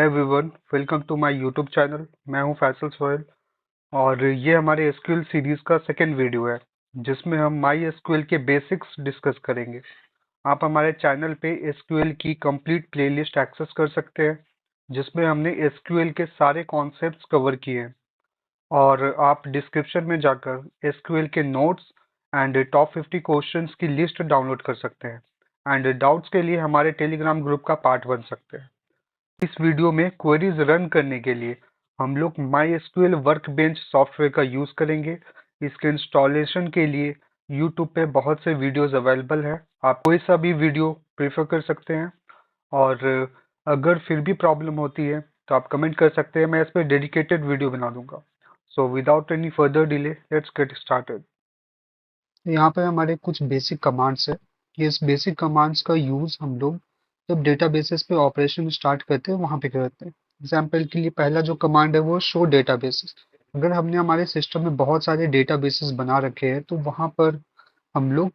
Hi everyone, welcome to my YouTube channel. मैं हूं फैसल सोहेल और ये हमारे एसक्यूएल सीरीज का सेकेंड वीडियो है जिसमें हम माई एसक्यूएल के बेसिक्स डिस्कस करेंगे। आप हमारे चैनल पे एसक्यूएल की कंप्लीट प्लेलिस्ट एक्सेस कर सकते हैं जिसमें हमने एसक्यूएल के सारे कॉन्सेप्ट्स कवर किए हैं। और आप डिस्क्रिप्शन में जाकर एसक्यूएल के नोट्स एंड टॉप 50 क्वेश्चंस की लिस्ट डाउनलोड कर सकते हैं एंड डाउट्स के लिए हमारे टेलीग्राम ग्रुप का पार्ट बन सकते हैं। इस वीडियो में क्वेरीज रन करने के लिए हम लोग MySQL वर्कबेंच सॉफ्टवेयर का यूज करेंगे। इसके इंस्टॉलेशन के लिए यूट्यूब पे बहुत से वीडियोस अवेलेबल है, आप कोई सा भी वीडियो प्रेफर कर सकते हैं। और अगर फिर भी प्रॉब्लम होती है तो आप कमेंट कर सकते हैं, मैं इस पर डेडिकेटेड वीडियो बना दूंगा। So without any further delay let's get started. यहाँ पे हमारे कुछ बेसिक कमांड्स है। ये इस बेसिक कमांड्स का यूज हम लोग जब डेटाबेसेस पे ऑपरेशन स्टार्ट करते हैं वहां पे करते हैं। एग्जाम्पल के लिए पहला जो कमांड है वो शो डेटाबेसेस। अगर हमने हमारे सिस्टम में बहुत सारे डेटाबेसेस बना रखे हैं तो वहां पर हम लोग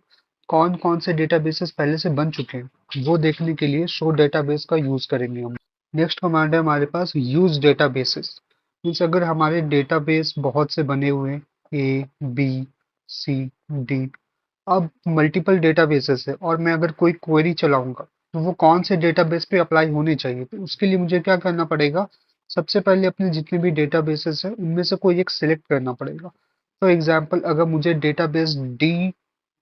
कौन कौन से डेटाबेसेस पहले से बन चुके हैं वो देखने के लिए शो डेटाबेस का यूज करेंगे हम। नेक्स्ट कमांड है हमारे पास यूज डेटाबेसेस। मीन्स अगर हमारे डेटाबेस बहुत से बने हुए हैं, ए बी सी डी, अब मल्टीपल डेटाबेसेस है और मैं अगर कोई क्वेरी चलाऊंगा तो वो कौन से डेटाबेस पे अप्लाई होनी चाहिए, तो उसके लिए मुझे क्या करना पड़ेगा। सबसे पहले अपने जितने भी डेटाबेसेस है उनमें से कोई एक सिलेक्ट करना पड़ेगा। फॉर एग्जांपल अगर मुझे डेटाबेस डी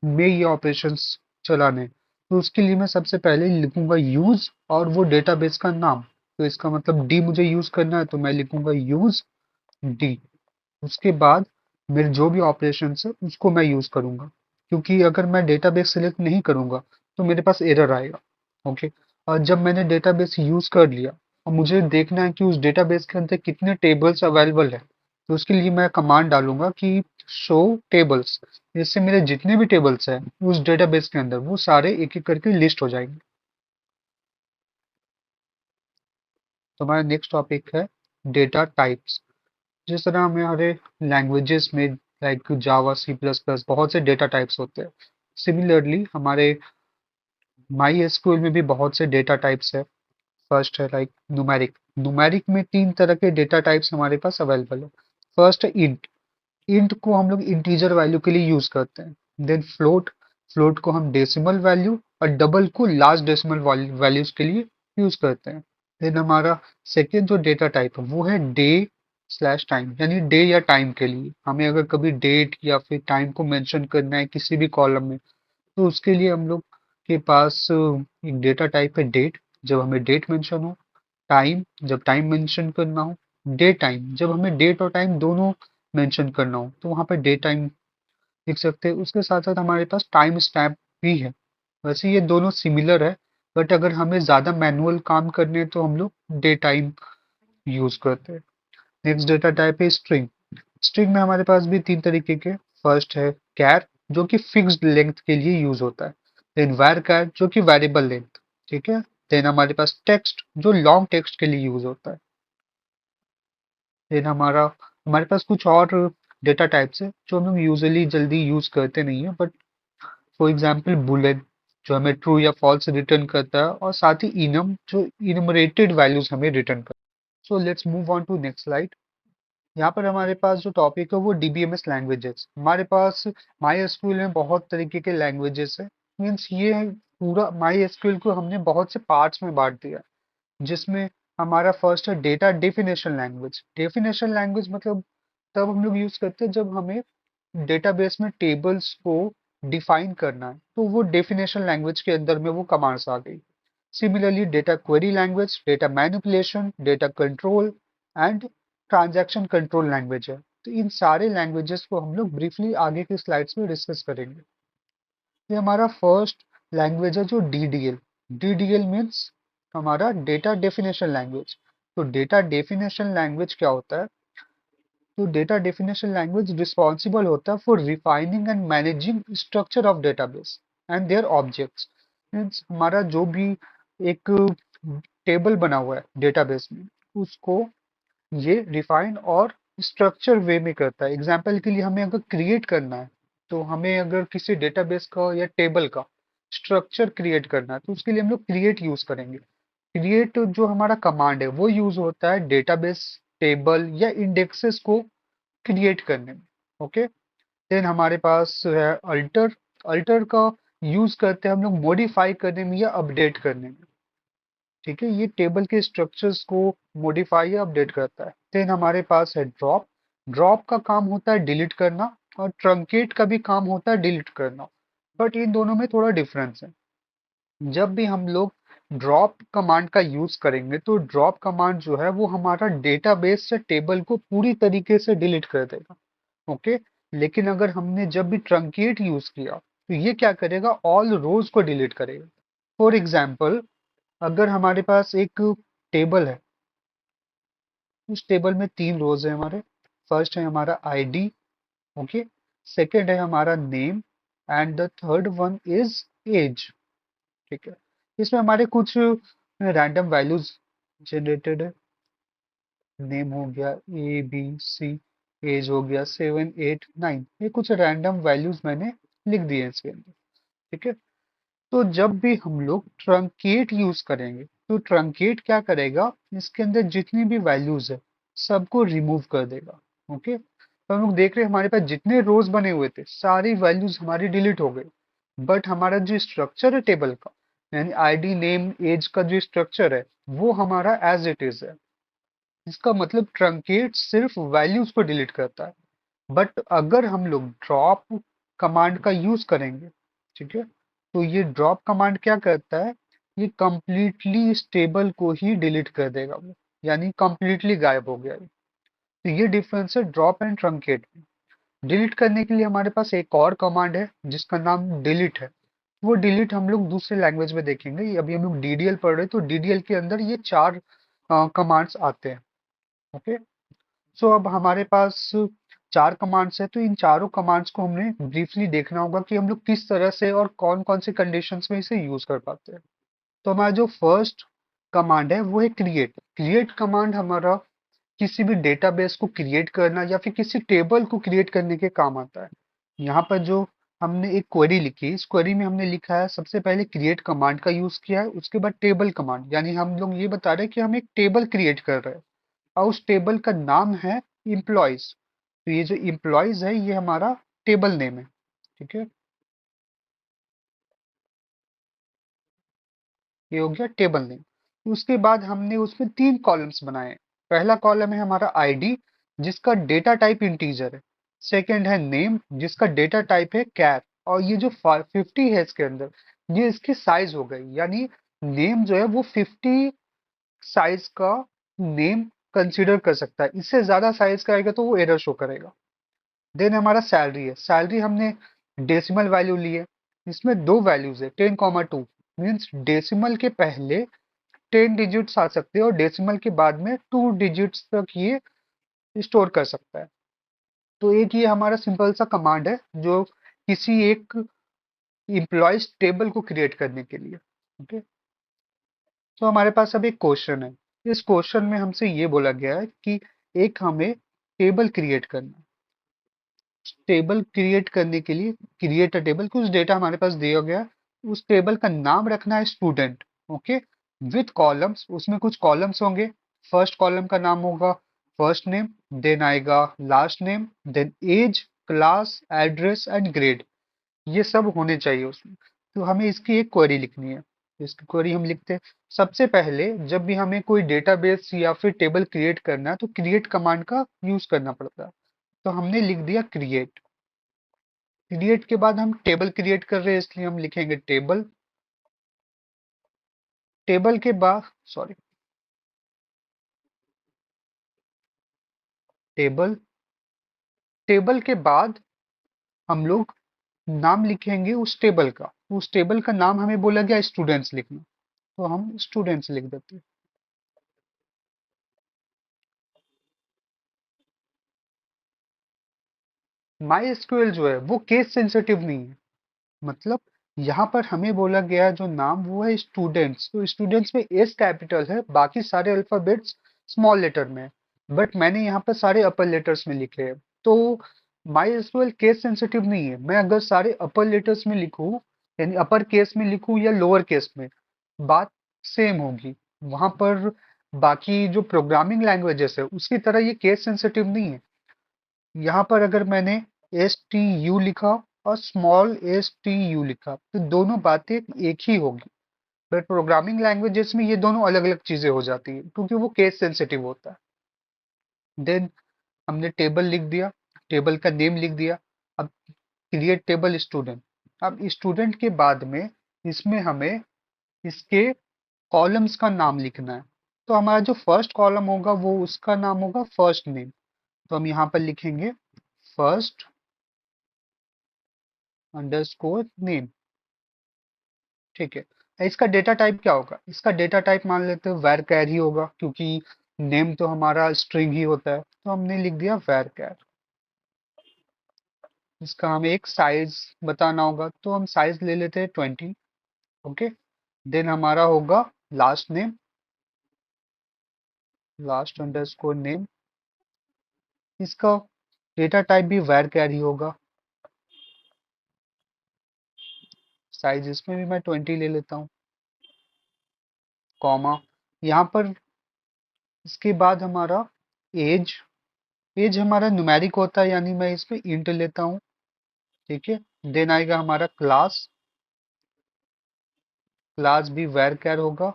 में ये ऑपरेशंस चलाने हैं, तो उसके लिए मैं सबसे पहले लिखूंगा यूज और वो डेटाबेस का नाम। तो इसका मतलब डी मुझे यूज करना है तो मैं लिखूंगा यूज डी। उसके बाद मेरे जो भी ऑपरेशन है उसको मैं यूज करूंगा, क्योंकि अगर मैं डेटाबेस सिलेक्ट नहीं करूंगा तो मेरे पास एरर आएगा। ओके। और जब मैंने डेटाबेस यूज कर लिया और मुझे देखना है कि उस डेटाबेस के अंदर कितने टेबल्स अवेलेबल है, तो उसके लिए मैं कमांड डालूंगा कि शो टेबल्स। इससे मेरे जितने भी टेबल्स हैं उस डेटाबेस के अंदर वो सारे एक एक करके लिस्ट हो जाएंगे। तो हमारा नेक्स्ट टॉपिक है डेटा टाइप्स। जिस तरह हमारे लैंग्वेजेस में like Java C plus plus बहुत से डेटा टाइप्स होते हैं, सिमिलरली हमारे माई एसक्यूएल में भी बहुत से डेटा टाइप्स है। फर्स्ट है लाइक न्यूमेरिक। न्यूमेरिक में तीन तरह के डेटा टाइप्स हमारे पास अवेलेबल है। फर्स्ट है इंट। इंट को हम लोग इंटीजर वैल्यू के लिए यूज करते हैं। Then float. फ्लोट को हम डेसिमल वैल्यू और डबल को लास्ट डेसिमल वैल्यूज के लिए यूज करते हैं। देन हमारा सेकेंड जो डेटा टाइप है वो है डे स्लैश टाइम, यानी डे या टाइम के लिए हमें अगर कभी डेट या फिर टाइम को मेंशन करना है किसी भी कॉलम में, तो उसके लिए हम लोग के पास एक डेटा टाइप है डेट, जब हमें डेट मेंशन हो। टाइम, जब टाइम मेंशन करना हो। डे टाइम, जब हमें डेट और टाइम दोनों मेंशन करना हो तो वहाँ पे डे टाइम लिख सकते हैं। उसके साथ साथ हमारे पास टाइम स्टैम्प भी है। वैसे ये दोनों सिमिलर है, बट अगर हमें ज़्यादा मैनुअल काम करने हैं तो हम लोग डे टाइम यूज करते हैं। नेक्स्ट डेटा टाइप है स्ट्रिंग। स्ट्रिंग में हमारे पास भी तीन तरीके के। फर्स्ट है कैर, जो कि फिक्स्ड लेंथ के लिए यूज होता है। देन var कैर, जो कि वेरिएबल लेंथ। ठीक है। देन हमारे पास टेक्स्ट, जो लॉन्ग टेक्स्ट के लिए यूज होता है। देन हमारे पास कुछ और डेटा टाइप्स है जो हम लोग यूजुअली जल्दी यूज करते नहीं है, बट फॉर एग्जांपल बुलियन, जो हमें ट्रू या फॉल्स रिटर्न करता है, और साथ ही इनम, जो इनमरेटेड वैल्यूज हमें रिटर्न करता है। So let's move on to next slide. यहाँ पर हमारे पास जो टॉपिक है वो डीबीएमएस लैंग्वेजेस। हमारे पास माई एसक्यूएल में बहुत तरीके के लैंग्वेजेस है। मीन्स ये पूरा माई एसक्यूएल को हमने बहुत से पार्ट्स में बांट दिया, जिसमें हमारा फर्स्ट है data definition language. Definition language मतलब तब हम लोग यूज करते हैं जब हमें डेटाबेस में टेबल्स को डिफाइन करना है, तो वो डेफिनेशन लैंग्वेज के अंदर में वो कमांड्स आ गई। Similarly data query language, data manipulation, data control and transaction control language है। तो इन सारे लैंग्वेजेस को हम लोग ब्रीफली आगे की स्लाइड्स में डिस्कस करेंगे। ये हमारा फर्स्ट लैंग्वेज है जो डीडीएल। डीडीएल मीन्स हमारा डेटा डेफिनेशन लैंग्वेज। तो डेटा डेफिनेशन लैंग्वेज क्या होता है? तो डेटा डेफिनेशन लैंग्वेज रिस्पॉन्सिबल होता है for refining and managing structure of database and their objects. Means हमारा जो भी एक टेबल बना हुआ है डेटाबेस में, उसको ये रिफाइन और स्ट्रक्चर वे में करता है। एग्जाम्पल के लिए हमें अगर क्रिएट करना है, तो हमें अगर किसी डेटाबेस का या टेबल का स्ट्रक्चर क्रिएट करना है तो उसके लिए हम लोग क्रिएट यूज करेंगे। क्रिएट जो हमारा कमांड है वो यूज होता है डेटाबेस, टेबल या इंडेक्सेस को क्रिएट करने में। ओके, देन हमारे पास है अल्टर। अल्टर का यूज करते हैं हम लोग मॉडिफाई करने में या अपडेट करने में। ठीक है, ये टेबल के स्ट्रक्चर्स को मॉडिफाई या अपडेट करता है। देन हमारे पास है ड्रॉप। ड्रॉप का काम होता है डिलीट करना, और ट्रंकेट का भी काम होता है डिलीट करना, बट इन दोनों में थोड़ा डिफरेंस है। जब भी हम लोग ड्रॉप कमांड का यूज करेंगे तो ड्रॉप कमांड जो है वो हमारा डेटाबेस से टेबल को पूरी तरीके से डिलीट कर देगा। ओके, लेकिन अगर हमने जब भी ट्रंकेट यूज किया तो ये क्या करेगा, ऑल रोज को डिलीट करेगा। फॉर एग्जाम्पल, अगर हमारे पास एक टेबल है, उस टेबल में 3 रोज है हमारे। फर्स्ट है हमारा आईडी, ओके, सेकंड है हमारा name, and the third one is age. ठीक है, इसमें हमारे कुछ रैंडम वैल्यूज जनरेटेड है। नेम हो गया ABC, एज हो गया 7 8 9, ये कुछ रैंडम वैल्यूज मैंने लिख दिए हैं इसके अंदर। ठीक है, तो जब भी हम लोग ट्रंकेट यूज करेंगे तो ट्रंकेट क्या करेगा, इसके अंदर जितनी भी वैल्यूज है सबको रिमूव कर देगा। ओके, तो हम लोग देख रहे हैं हमारे पास जितने रोज बने हुए थे सारी वैल्यूज हमारी डिलीट हो गई, बट हमारा जो स्ट्रक्चर है टेबल का, यानी आईडी नेम एज का जो स्ट्रक्चर है वो हमारा एज इट इज है। इसका मतलब ट्रंकेट सिर्फ वैल्यूज को डिलीट करता है। बट अगर हम लोग ड्रॉप कमांड का यूज करेंगे, ठीक है, तो ये ड्रॉप कमांड क्या करता है, ये कंप्लीटली इस टेबल को ही डिलीट कर देगा वो, यानी कंप्लीटली गायब हो गया ये। तो ये डिफरेंस है ड्रॉप एंड ट्रंकेट में। डिलीट करने के लिए हमारे पास एक और कमांड है जिसका नाम डिलीट है। वो डिलीट हम लोग दूसरे लैंग्वेज में देखेंगे, अभी हम लोग डीडीएल पढ़ रहे हैं तो डीडीएल के अंदर ये 4 कमांड्स आते हैं। ओके, सो अब हमारे पास 4 कमांड्स है, तो इन चारों कमांड्स को हमने ब्रीफली देखना होगा कि हम लोग किस तरह से और कौन कौन से कंडीशंस में इसे यूज कर पाते हैं। तो हमारा जो फर्स्ट कमांड है वो है क्रिएट। क्रिएट कमांड हमारा किसी भी डेटाबेस को क्रिएट करना या फिर किसी टेबल को क्रिएट करने के काम आता है। यहाँ पर जो हमने एक क्वेरी लिखी, इस क्वेरी में हमने लिखा है सबसे पहले क्रिएट कमांड का यूज किया है, उसके बाद टेबल कमांड, यानी हम लोग ये बता रहे हैं कि हम एक टेबल क्रिएट कर रहे हैं और उस टेबल का नाम है इम्प्लॉयज। तो ये जो इम्प्लॉयज है ये हमारा टेबल नेम है। ठीक है, ये हो गया टेबल नेम। उसके बाद हमने उसमें 3 कॉलम्स बनाए हैं। पहला कॉलम है हमारा आईडी, जिसका डेटा टाइप इंटीजर है। सेकंड है नेम, जिसका डेटा टाइप है कैर। और ये जो 50 है इसके अंदर, ये इसकी साइज हो गई, यानी नेम जो है वो 50 साइज का नेम कंसीडर कर सकता है। इससे ज्यादा साइज का आएगा तो वो एरर शो करेगा। देन हमारा सैलरी है। सैलरी हमने डेसिमल वैल्यू ली है। इसमें 2 वैल्यूज है 10, 2, मीन्स डेसिमल के पहले 10 डिजिट्स आ सकते हैं और डेसिमल के बाद में 2 डिजिट्स तक ये स्टोर कर सकता है। तो एक ये हमारा सिंपल सा कमांड है जो किसी एक इम्प्लॉयज टेबल को क्रिएट करने के लिए। ओके, तो हमारे पास अब एक क्वेश्चन है। इस क्वेश्चन में हमसे ये बोला गया है कि एक हमें टेबल क्रिएट करना है। टेबल क्रिएट करने के लिए क्रिएट अ टेबल, कुछ डेटा हमारे पास दिया गया है। उस टेबल का नाम रखना है स्टूडेंट। ओके, विथ कॉलम्स, उसमें कुछ कॉलम्स होंगे। फर्स्ट कॉलम का नाम होगा फर्स्ट नेम, देन आएगा last name, then age, class, address and grade. ये सब होने चाहिए उसमें। तो हमें इसकी एक क्वेरी लिखनी है। इसकी क्वेरी हम लिखते हैं। सबसे पहले जब भी हमें कोई डेटाबेस या फिर टेबल क्रिएट करना है तो क्रिएट कमांड का यूज करना पड़ता है। तो हमने लिख दिया क्रिएट। क्रिएट के बाद हम टेबल क्रिएट कर रहे हैं इसलिए हम लिखेंगे टेबल। टेबल के बाद, सॉरी, टेबल। टेबल के बाद हम लोग नाम लिखेंगे उस टेबल का। उस टेबल का नाम हमें बोला गया स्टूडेंट्स लिखना, तो हम स्टूडेंट्स लिख देते हैं। माई एसक्यूएल जो है वो केस सेंसिटिव नहीं है। मतलब यहाँ पर हमें बोला गया जो नाम वो है स्टूडेंट्स, तो स्टूडेंट्स में एस कैपिटल है, बाकी सारे अल्फाबेट्स स्मॉल लेटर में है। बट मैंने यहाँ पर सारे अपर लेटर्स में लिखे हैं, तो माई एसक्यूएल केस सेंसिटिव नहीं है। मैं अगर सारे अपर लेटर्स में लिखूँ, यानी अपर केस में लिखूँ या लोअर केस में, बात सेम होगी। वहां पर बाकी जो प्रोग्रामिंग लैंग्वेजेस है उसकी तरह ये केस सेंसिटिव नहीं है। यहाँ पर अगर मैंने एस टी यू लिखा और स्मॉल एस टी यू लिखा तो दोनों बातें एक ही होगी। बट प्रोग्रामिंग लैंग्वेजेस में ये दोनों अलग अलग चीजें हो जाती है क्योंकि वो केस सेंसिटिव होता है। देन हमने टेबल लिख दिया, टेबल का नेम लिख दिया। अब क्रिएट टेबल स्टूडेंट। अब स्टूडेंट के बाद में इसमें हमें इसके कॉलम्स का नाम लिखना है। तो हमारा जो फर्स्ट कॉलम होगा वो उसका नाम होगा फर्स्ट नेम। तो हम यहाँ पर लिखेंगे फर्स्ट अंडरस्कोर नेम। ठीक है। इसका डेटा टाइप क्या होगा? इसका डेटा टाइप मान लेते हैं var char ही होगा क्योंकि नेम तो हमारा स्ट्रिंग ही होता है। तो हमने लिख दिया var char। इसका हमें एक साइज बताना होगा तो हम साइज ले लेते हैं 20। ओके। देन हमारा होगा last name, last underscore name. इसका डेटा टाइप भी var char ही होगा। साइज इसमें भी मैं 20 ले लेता हूँ, कॉमा। यहाँ पर इसके बाद हमारा एज, एज हमारा न्यूमेरिक होता है यानी मैं इसमें इंट लेता हूँ। ठीक है। देन आएगा हमारा क्लास, क्लास भी var char होगा।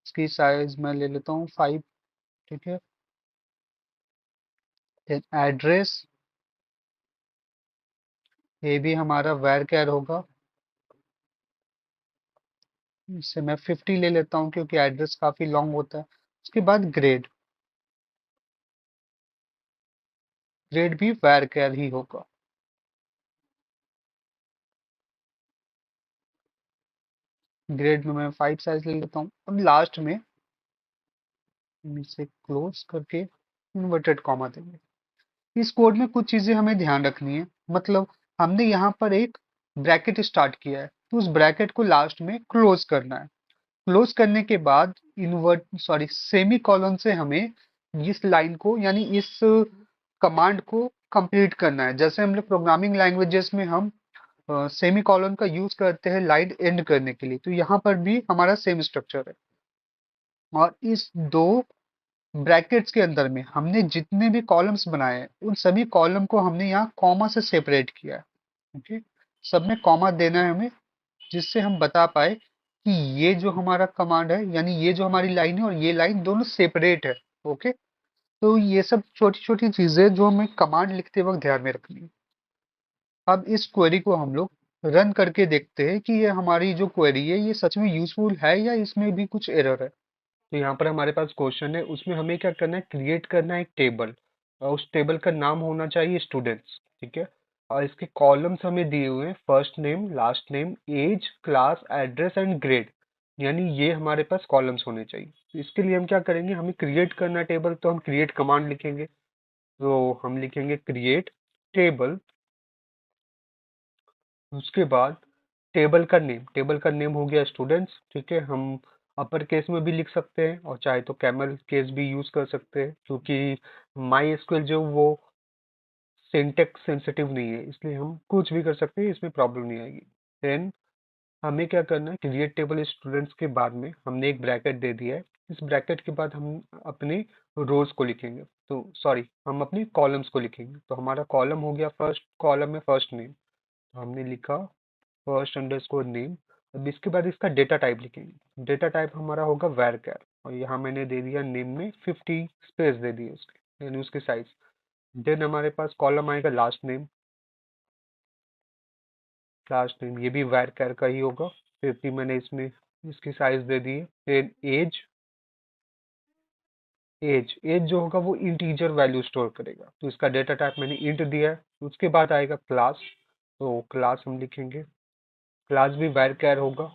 इसकी साइज मैं ले लेता हूँ 5। ठीक है। देन एड्रेस, ये भी हमारा var char होगा। इससे मैं 50 ले लेता हूँ क्योंकि एड्रेस काफी लॉन्ग होता है। उसके बाद ग्रेड, ग्रेड भी var char ही होगा। ग्रेड में मैं 5 साइज ले लेता हूँ। और लास्ट में हम इसे क्लोज करके इन्वर्टेड कॉमा देंगे। इस कोड में कुछ चीजें हमें ध्यान रखनी है। मतलब हमने यहाँ पर एक ब्रैकेट स्टार्ट किया है तो उस ब्रैकेट को लास्ट में क्लोज करना है। क्लोज करने के बाद सेमी कॉलन से हमें इस लाइन को यानी इस कमांड को कंप्लीट करना है। जैसे हम लोग प्रोग्रामिंग लैंग्वेजेस में हम सेमी कॉलन का यूज करते हैं लाइन एंड करने के लिए, तो यहाँ पर भी हमारा सेम स्ट्रक्चर है। और इस दो ब्रैकेट्स के अंदर में हमने जितने भी कॉलम्स बनाए हैं उन सभी कॉलम को हमने यहाँ कॉमा से सेपरेट किया है। ओके। सब में कॉमा देना है हमें, जिससे हम बता पाए कि ये जो हमारा कमांड है यानी ये जो हमारी लाइन है और ये लाइन दोनों सेपरेट है। ओके। तो ये सब छोटी छोटी चीजें जो हमें कमांड लिखते वक्त ध्यान में रखनी है। अब इस क्वेरी को हम लोग रन करके देखते हैं कि ये हमारी जो क्वेरी है ये सच में यूजफुल है या इसमें भी कुछ एरर है। तो यहाँ पर हमारे पास क्वेश्चन है, उसमें हमें क्या करना है, क्रिएट करना है एक टेबल और उस टेबल का नाम होना चाहिए स्टूडेंट्स। ठीक है। और इसके कॉलम्स हमें दिए हुए हैं first name, last name, age, class, address and grade. यानी ये हमारे पास कॉलम्स होने चाहिए। तो इसके लिए हम क्या करेंगे, हमें क्रिएट करना है टेबल तो हम क्रिएट कमांड लिखेंगे। तो हम लिखेंगे क्रिएट टेबल। उसके बाद टेबल का नेम, टेबल का नेम हो गया स्टूडेंट्स। ठीक है। हम अपर केस में भी लिख सकते हैं और चाहे तो कैमल केस भी यूज कर सकते हैं क्योंकि माई एसक्यूएल जो वो सिंटेक्स सेंसिटिव नहीं है, इसलिए हम कुछ भी कर सकते हैं, इसमें प्रॉब्लम नहीं आएगी। देन हमें क्या करना है, क्रिएट टेबल स्टूडेंट्स के बाद में हमने एक ब्रैकेट दे दिया है। इस ब्रैकेट के बाद हम अपने रोज को लिखेंगे, तो सॉरी हम अपनी कॉलम्स को लिखेंगे। तो हमारा कॉलम हो गया, फर्स्ट कॉलम में फर्स्ट नेम, तो हमने लिखा फर्स्ट अंडरस्कोर नेम। अब इसके बाद इसका डेटा टाइप लिखेंगे। डेटा टाइप हमारा होगा var char और यहाँ मैंने दे दिया नेम में 50 स्पेस दे दिए उसके यानी उसके साइज। देन हमारे पास कॉलम आएगा लास्ट नेम, लास्ट नेम ये भी var char का ही होगा। 50 मैंने इसमें इसकी साइज दे दी है। देन एज, एज एज जो होगा वो इंटीजर वैल्यू स्टोर करेगा तो इसका डेटा टाइप मैंने इंट दिया है। उसके बाद आएगा क्लास, तो क्लास हम लिखेंगे, क्लास भी var char होगा।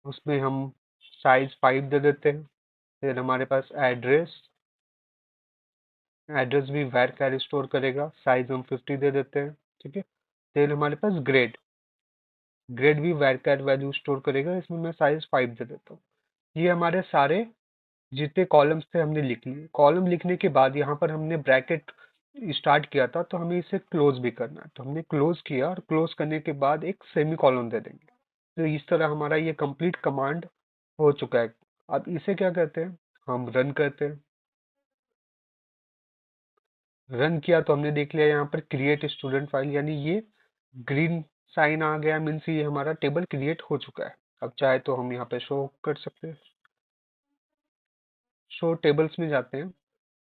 उसमें हम साइज 5 दे देते हैं। फिर हमारे पास एड्रेस, एड्रेस भी var char स्टोर करेगा, साइज हम 50 दे देते हैं। ठीक है। फिर हमारे पास ग्रेड, ग्रेड भी var char वैल्यू स्टोर करेगा, इसमें मैं साइज 5 दे देता हूँ। ये हमारे सारे जितने कॉलम्स थे हमने लिख लिए। कॉलम लिखने के बाद यहाँ पर हमने ब्रैकेट स्टार्ट किया था तो हमें इसे क्लोज भी करना है, तो हमने क्लोज किया और क्लोज करने के बाद एक सेमी कॉलन दे देंगे। तो इस तरह हमारा ये कंप्लीट कमांड हो चुका है। अब इसे क्या कहते हैं, हम रन करते हैं। रन किया तो हमने देख लिया यहाँ पर क्रिएट स्टूडेंट फाइल, यानी ये ग्रीन साइन आ गया, मीन्स ये हमारा टेबल क्रिएट हो चुका है। अब चाहे तो हम यहाँ पे शो कर सकते हैं, शो टेबल्स में जाते हैं,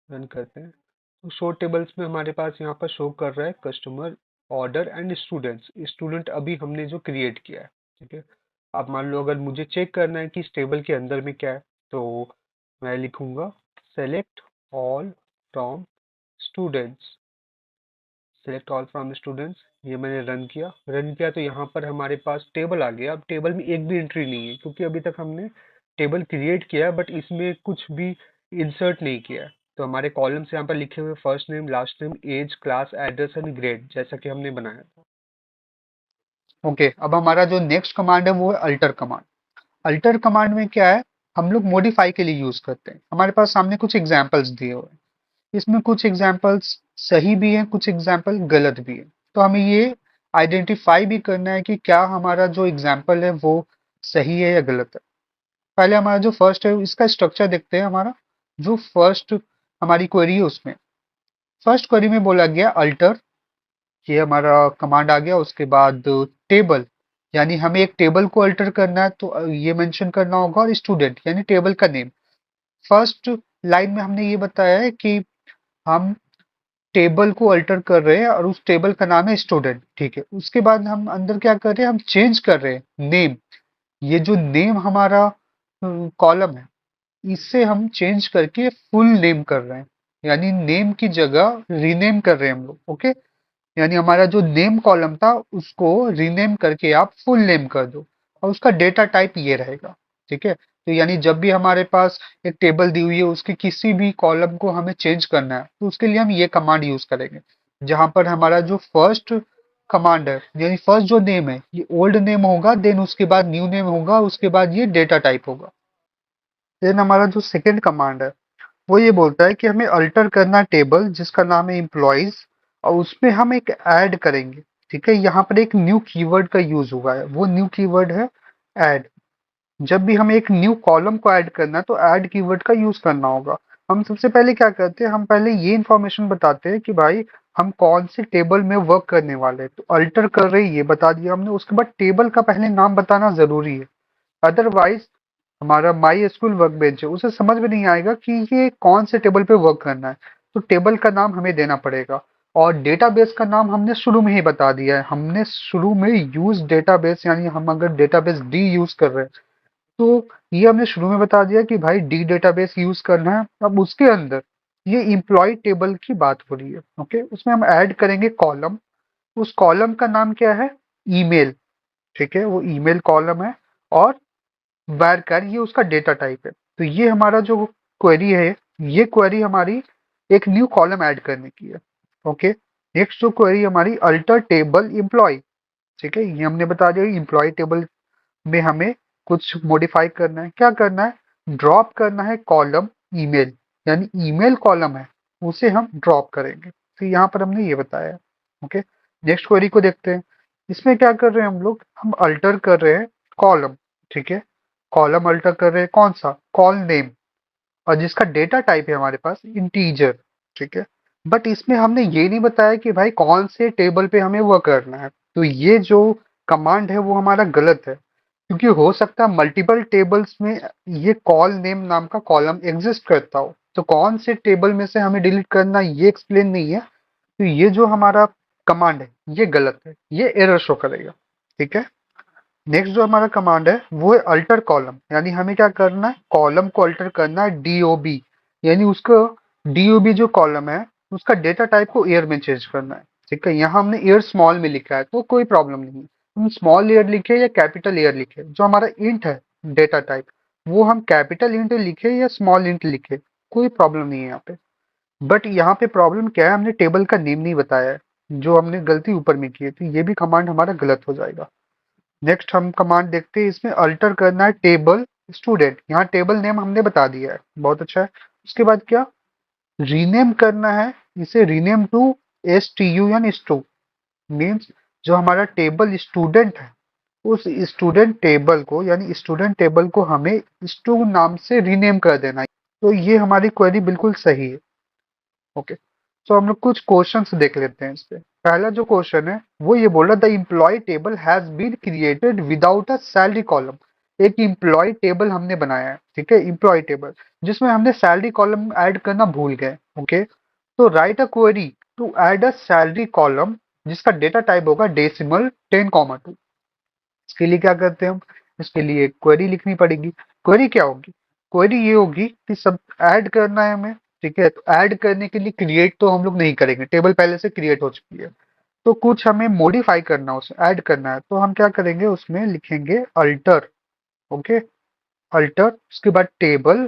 रन करते हैं, तो शो टेबल्स में हमारे पास यहाँ पर शो कर रहा है customer order and students, student अभी हमने जो क्रिएट किया है। ठीक है, अब मान लो अगर मुझे चेक करना है कि इस टेबल के अंदर में क्या है, तो मैं लिखूंगा select all from students, select all from students. ये मैंने रन किया तो यहाँ पर हमारे पास टेबल आ गया। अब टेबल में एक भी एंट्री नहीं है, क्योंकि अभी तक हमने टेबल क्रिएट किया बट इसमें कुछ भी इंसर्ट नहीं किया है। तो हमारे कॉलम्स यहाँ पर लिखे हुए first name, last name, age, class, address and grade, जैसा कि हमने बनाया था। ओके, अब हमारा जो नेक्स्ट कमांड है वो है अल्टर कमांड। अल्टर कमांड में क्या है, हम लोग मॉडिफाई के लिए यूज करते हैं। हमारे पास सामने कुछ एग्जांपल्स दिए हुए हैं, इसमें कुछ एग्जाम्पल्स सही भी हैं, कुछ एग्जाम्पल गलत भी है। तो हमें ये आइडेंटिफाई भी करना है कि क्या हमारा जो एग्जाम्पल है वो सही है या गलत है। पहले हमारा जो फर्स्ट है इसका स्ट्रक्चर देखते हैं। हमारा जो फर्स्ट हमारी क्वेरी है उसमें फर्स्ट क्वेरी में बोला गया अल्टर, ये हमारा कमांड आ गया। उसके बाद टेबल, यानी हमें एक टेबल को अल्टर करना है, तो ये मेंशन करना होगा। और स्टूडेंट यानी टेबल का नेम। फर्स्ट लाइन में हमने ये बताया है कि हम टेबल को अल्टर कर रहे हैं और उस टेबल का नाम है स्टूडेंट। ठीक है, उसके बाद हम अंदर क्या कर रहे हैं, हम चेंज कर रहे हैं नेम। ये जो नेम हमारा कॉलम है, इससे हम चेंज करके फुल नेम कर रहे हैं, यानी नेम की जगह रीनेम कर रहे हैं हम लोग। ओके, यानी हमारा जो नेम कॉलम था उसको रीनेम करके आप फुल नेम कर दो, और उसका डेटा टाइप ये रहेगा। ठीक है, तो यानी जब भी हमारे पास एक टेबल दी हुई है, उसके किसी भी कॉलम को हमें चेंज करना है, तो उसके लिए हम ये कमांड यूज करेंगे। जहां पर हमारा जो फर्स्ट कमांड है, यानी फर्स्ट जो नेम है ये ओल्ड नेम होगा, देन उसके बाद न्यू नेम होगा, उसके बाद ये डेटा टाइप होगा। देन हमारा जो सेकेंड कमांड है वो ये बोलता है कि हमें अल्टर करना टेबल जिसका नाम है एम्प्लॉयज, और उसमें हम एक ऐड करेंगे। ठीक है, यहाँ पर एक न्यू कीवर्ड का यूज हुआ है, वो न्यू कीवर्ड है ऐड। जब भी हमें एक न्यू कॉलम को ऐड करना है तो ऐड कीवर्ड का यूज करना होगा। हम सबसे पहले क्या करते हैं, हम पहले ये इंफॉर्मेशन बताते हैं कि भाई हम कौन से टेबल में वर्क करने वाले हैं। तो अल्टर कर रहे हैं ये बता दिया हमने, उसके बाद टेबल का पहले नाम बताना जरूरी है। अदरवाइज हमारा माई स्कूल वर्क बेंच है, उसे समझ में नहीं आएगा कि ये कौन से टेबल पे वर्क करना है। तो टेबल का नाम हमें देना पड़ेगा। और डेटाबेस का नाम हमने शुरू में ही बता दिया है, हमने शुरू में यूज डेटाबेस, यानी हम अगर डेटाबेस डी यूज कर रहे हैं तो ये हमने शुरू में बता दिया कि भाई डी डेटाबेस यूज करना है। अब उसके अंदर ये इम्प्लॉय टेबल की बात हो रही है। ओके, उसमें हम ऐड करेंगे कॉलम। उस कॉलम का नाम क्या है, ईमेल। ठीक है, वो ईमेल कॉलम है। और varchar ये उसका डेटा टाइप है। तो ये हमारा जो क्वेरी है, ये क्वेरी हमारी एक न्यू कॉलम ऐड करने की है। ओके, नेक्स्ट जो क्वेरी हमारी अल्टर टेबल एम्प्लॉय। ठीक है, ये हमने बता दिया एम्प्लॉय टेबल में हमें कुछ मॉडिफाई करना है। क्या करना है, ड्रॉप करना है कॉलम ईमेल, यानी ईमेल कॉलम है उसे हम ड्रॉप करेंगे। तो यहाँ पर हमने ये बताया है। ओके, नेक्स्ट क्वेरी को देखते हैं। इसमें क्या कर रहे हैं हम लोग, हम अल्टर कर रहे हैं कॉलम। ठीक है, कॉलम अल्टर कर रहे हैं, कौन सा, कॉल नेम, और जिसका डेटा टाइप है हमारे पास इंटीजर। ठीक है, बट इसमें हमने ये नहीं बताया कि भाई कौन से टेबल पे हमें वो करना है। तो ये जो कमांड है वो हमारा गलत है, क्योंकि हो सकता है मल्टीपल टेबल्स में ये कॉल नेम नाम का कॉलम एग्जिस्ट करता हो। तो कौन से टेबल में से हमें डिलीट करना ये एक्सप्लेन नहीं है। तो ये जो हमारा कमांड है ये गलत है, ये एरर शो करेगा। ठीक है, नेक्स्ट जो हमारा कमांड है वो है अल्टर कॉलम, यानी हमें क्या करना है, कॉलम को अल्टर करना है डीओबी, यानी उसका डीओबी जो कॉलम है उसका डेटा टाइप को एयर में चेंज करना है। ठीक है, यहाँ हमने एयर स्मॉल में लिखा है तो कोई प्रॉब्लम नहीं है, हम स्मॉल एयर लिखे या कैपिटल एयर लिखे, जो हमारा इंट है डेटा टाइप वो हम कैपिटल इंट लिखे या स्मॉल इंट लिखे, कोई प्रॉब्लम नहीं है यहाँ पे। बट यहाँ पे प्रॉब्लम क्या है, हमने टेबल का नेम नहीं बताया है, जो हमने गलती ऊपर में की है, तो ये भी कमांड हमारा गलत हो जाएगा। नेक्स्ट हम कमांड देखते हैं, इसमें अल्टर करना है टेबल स्टूडेंट, यहाँ टेबल नेम हमने बता दिया है, बहुत अच्छा है। उसके बाद क्या, रीनेम करना है, इसे rename to S T U यानी स्टू, मीन्स जो हमारा टेबल स्टूडेंट है उस स्टूडेंट टेबल को यानी स्टूडेंट टेबल को हमें स्टू नाम से रीनेम कर देना है। तो ये हमारी क्वेरी बिल्कुल सही है। ओके, तो हम लोग कुछ क्वेश्चंस देख लेते हैं इस पे। पहला जो क्वेश्चन है वो ये बोल रहा the employee table has been created without a salary column. एक एम्प्लॉय टेबल हमने बनाया है, ठीक है, एम्प्लॉय टेबल, जिसमें हमने सैलरी कॉलम ऐड करना भूल गए। ओके, तो write a query to add a salary column जिसका डेटा टाइप होगा डेसिमल 10,2। इसके लिए क्या करते हैं हम, इसके लिए क्वेरी लिखनी पड़ेगी। क्वेरी क्या होगी, क्वेरी ये होगी कि सब ऐड करना है हमें, ठीक है। तो ऐड करने के लिए क्रिएट तो हम लोग नहीं करेंगे, टेबल पहले से क्रिएट हो चुकी है। तो कुछ हमें मॉडिफाई करना है, उसे ऐड करना है, तो हम क्या करेंगे, उसमें लिखेंगे अल्टर। ओके, अल्टर, उसके बाद टेबल,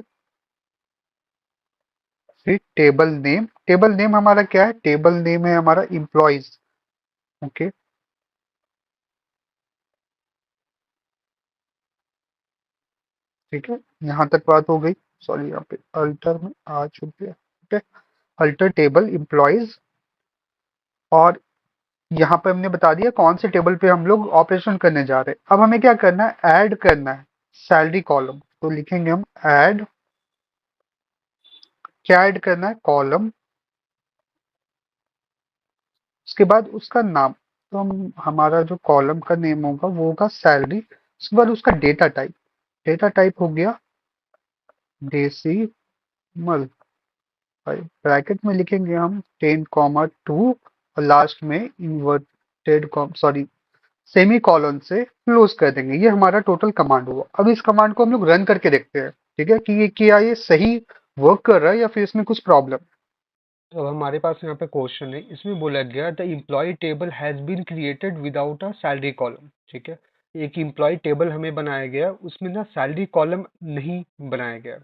फिर टेबल नेम। टेबल नेम हमारा क्या है, टेबल नेम है हमारा इम्प्लॉइज। ओके, ठीक है, यहाँ तक बात हो गई। सॉरी, यहाँ पे अल्टर में आ चुके हैं। ठीक है, अल्टर टेबल इम्प्लॉइज। और यहाँ पे हमने बता दिया कौन से टेबल पे हम लोग ऑपरेशन करने जा रहे हैं। अब हमें क्या करना है, ऐड करना है सैलरी कॉलम। तो लिखेंगे हम ऐड, क्या ऐड करना है, कॉलम। उसके बाद उसका नाम, तो हम हमारा जो कॉलम का नेम होगा वो होगा सैलरी। उसके बाद उसका डेटा टाइप, डेटा टाइप हो गया डेसिमल। ब्रैकेट में लिखेंगे हम 10,2 और लास्ट में इन्वर्टेड सॉरी सेमी कॉलन से क्लोज कर देंगे। ये हमारा टोटल कमांड हुआ। अब इस कमांड को हम लोग रन करके देखते हैं, ठीक है, कि ये क्या, ये सही वर्क कर रहा है या फिर इसमें कुछ प्रॉब्लम। तो अब हमारे पास यहाँ पे क्वेश्चन है, इसमें बोला गया the employee table has been created without a salary column. ठीक है, एक एम्प्लॉय टेबल हमें बनाया गया, उसमें ना सैलरी कॉलम नहीं बनाया गया।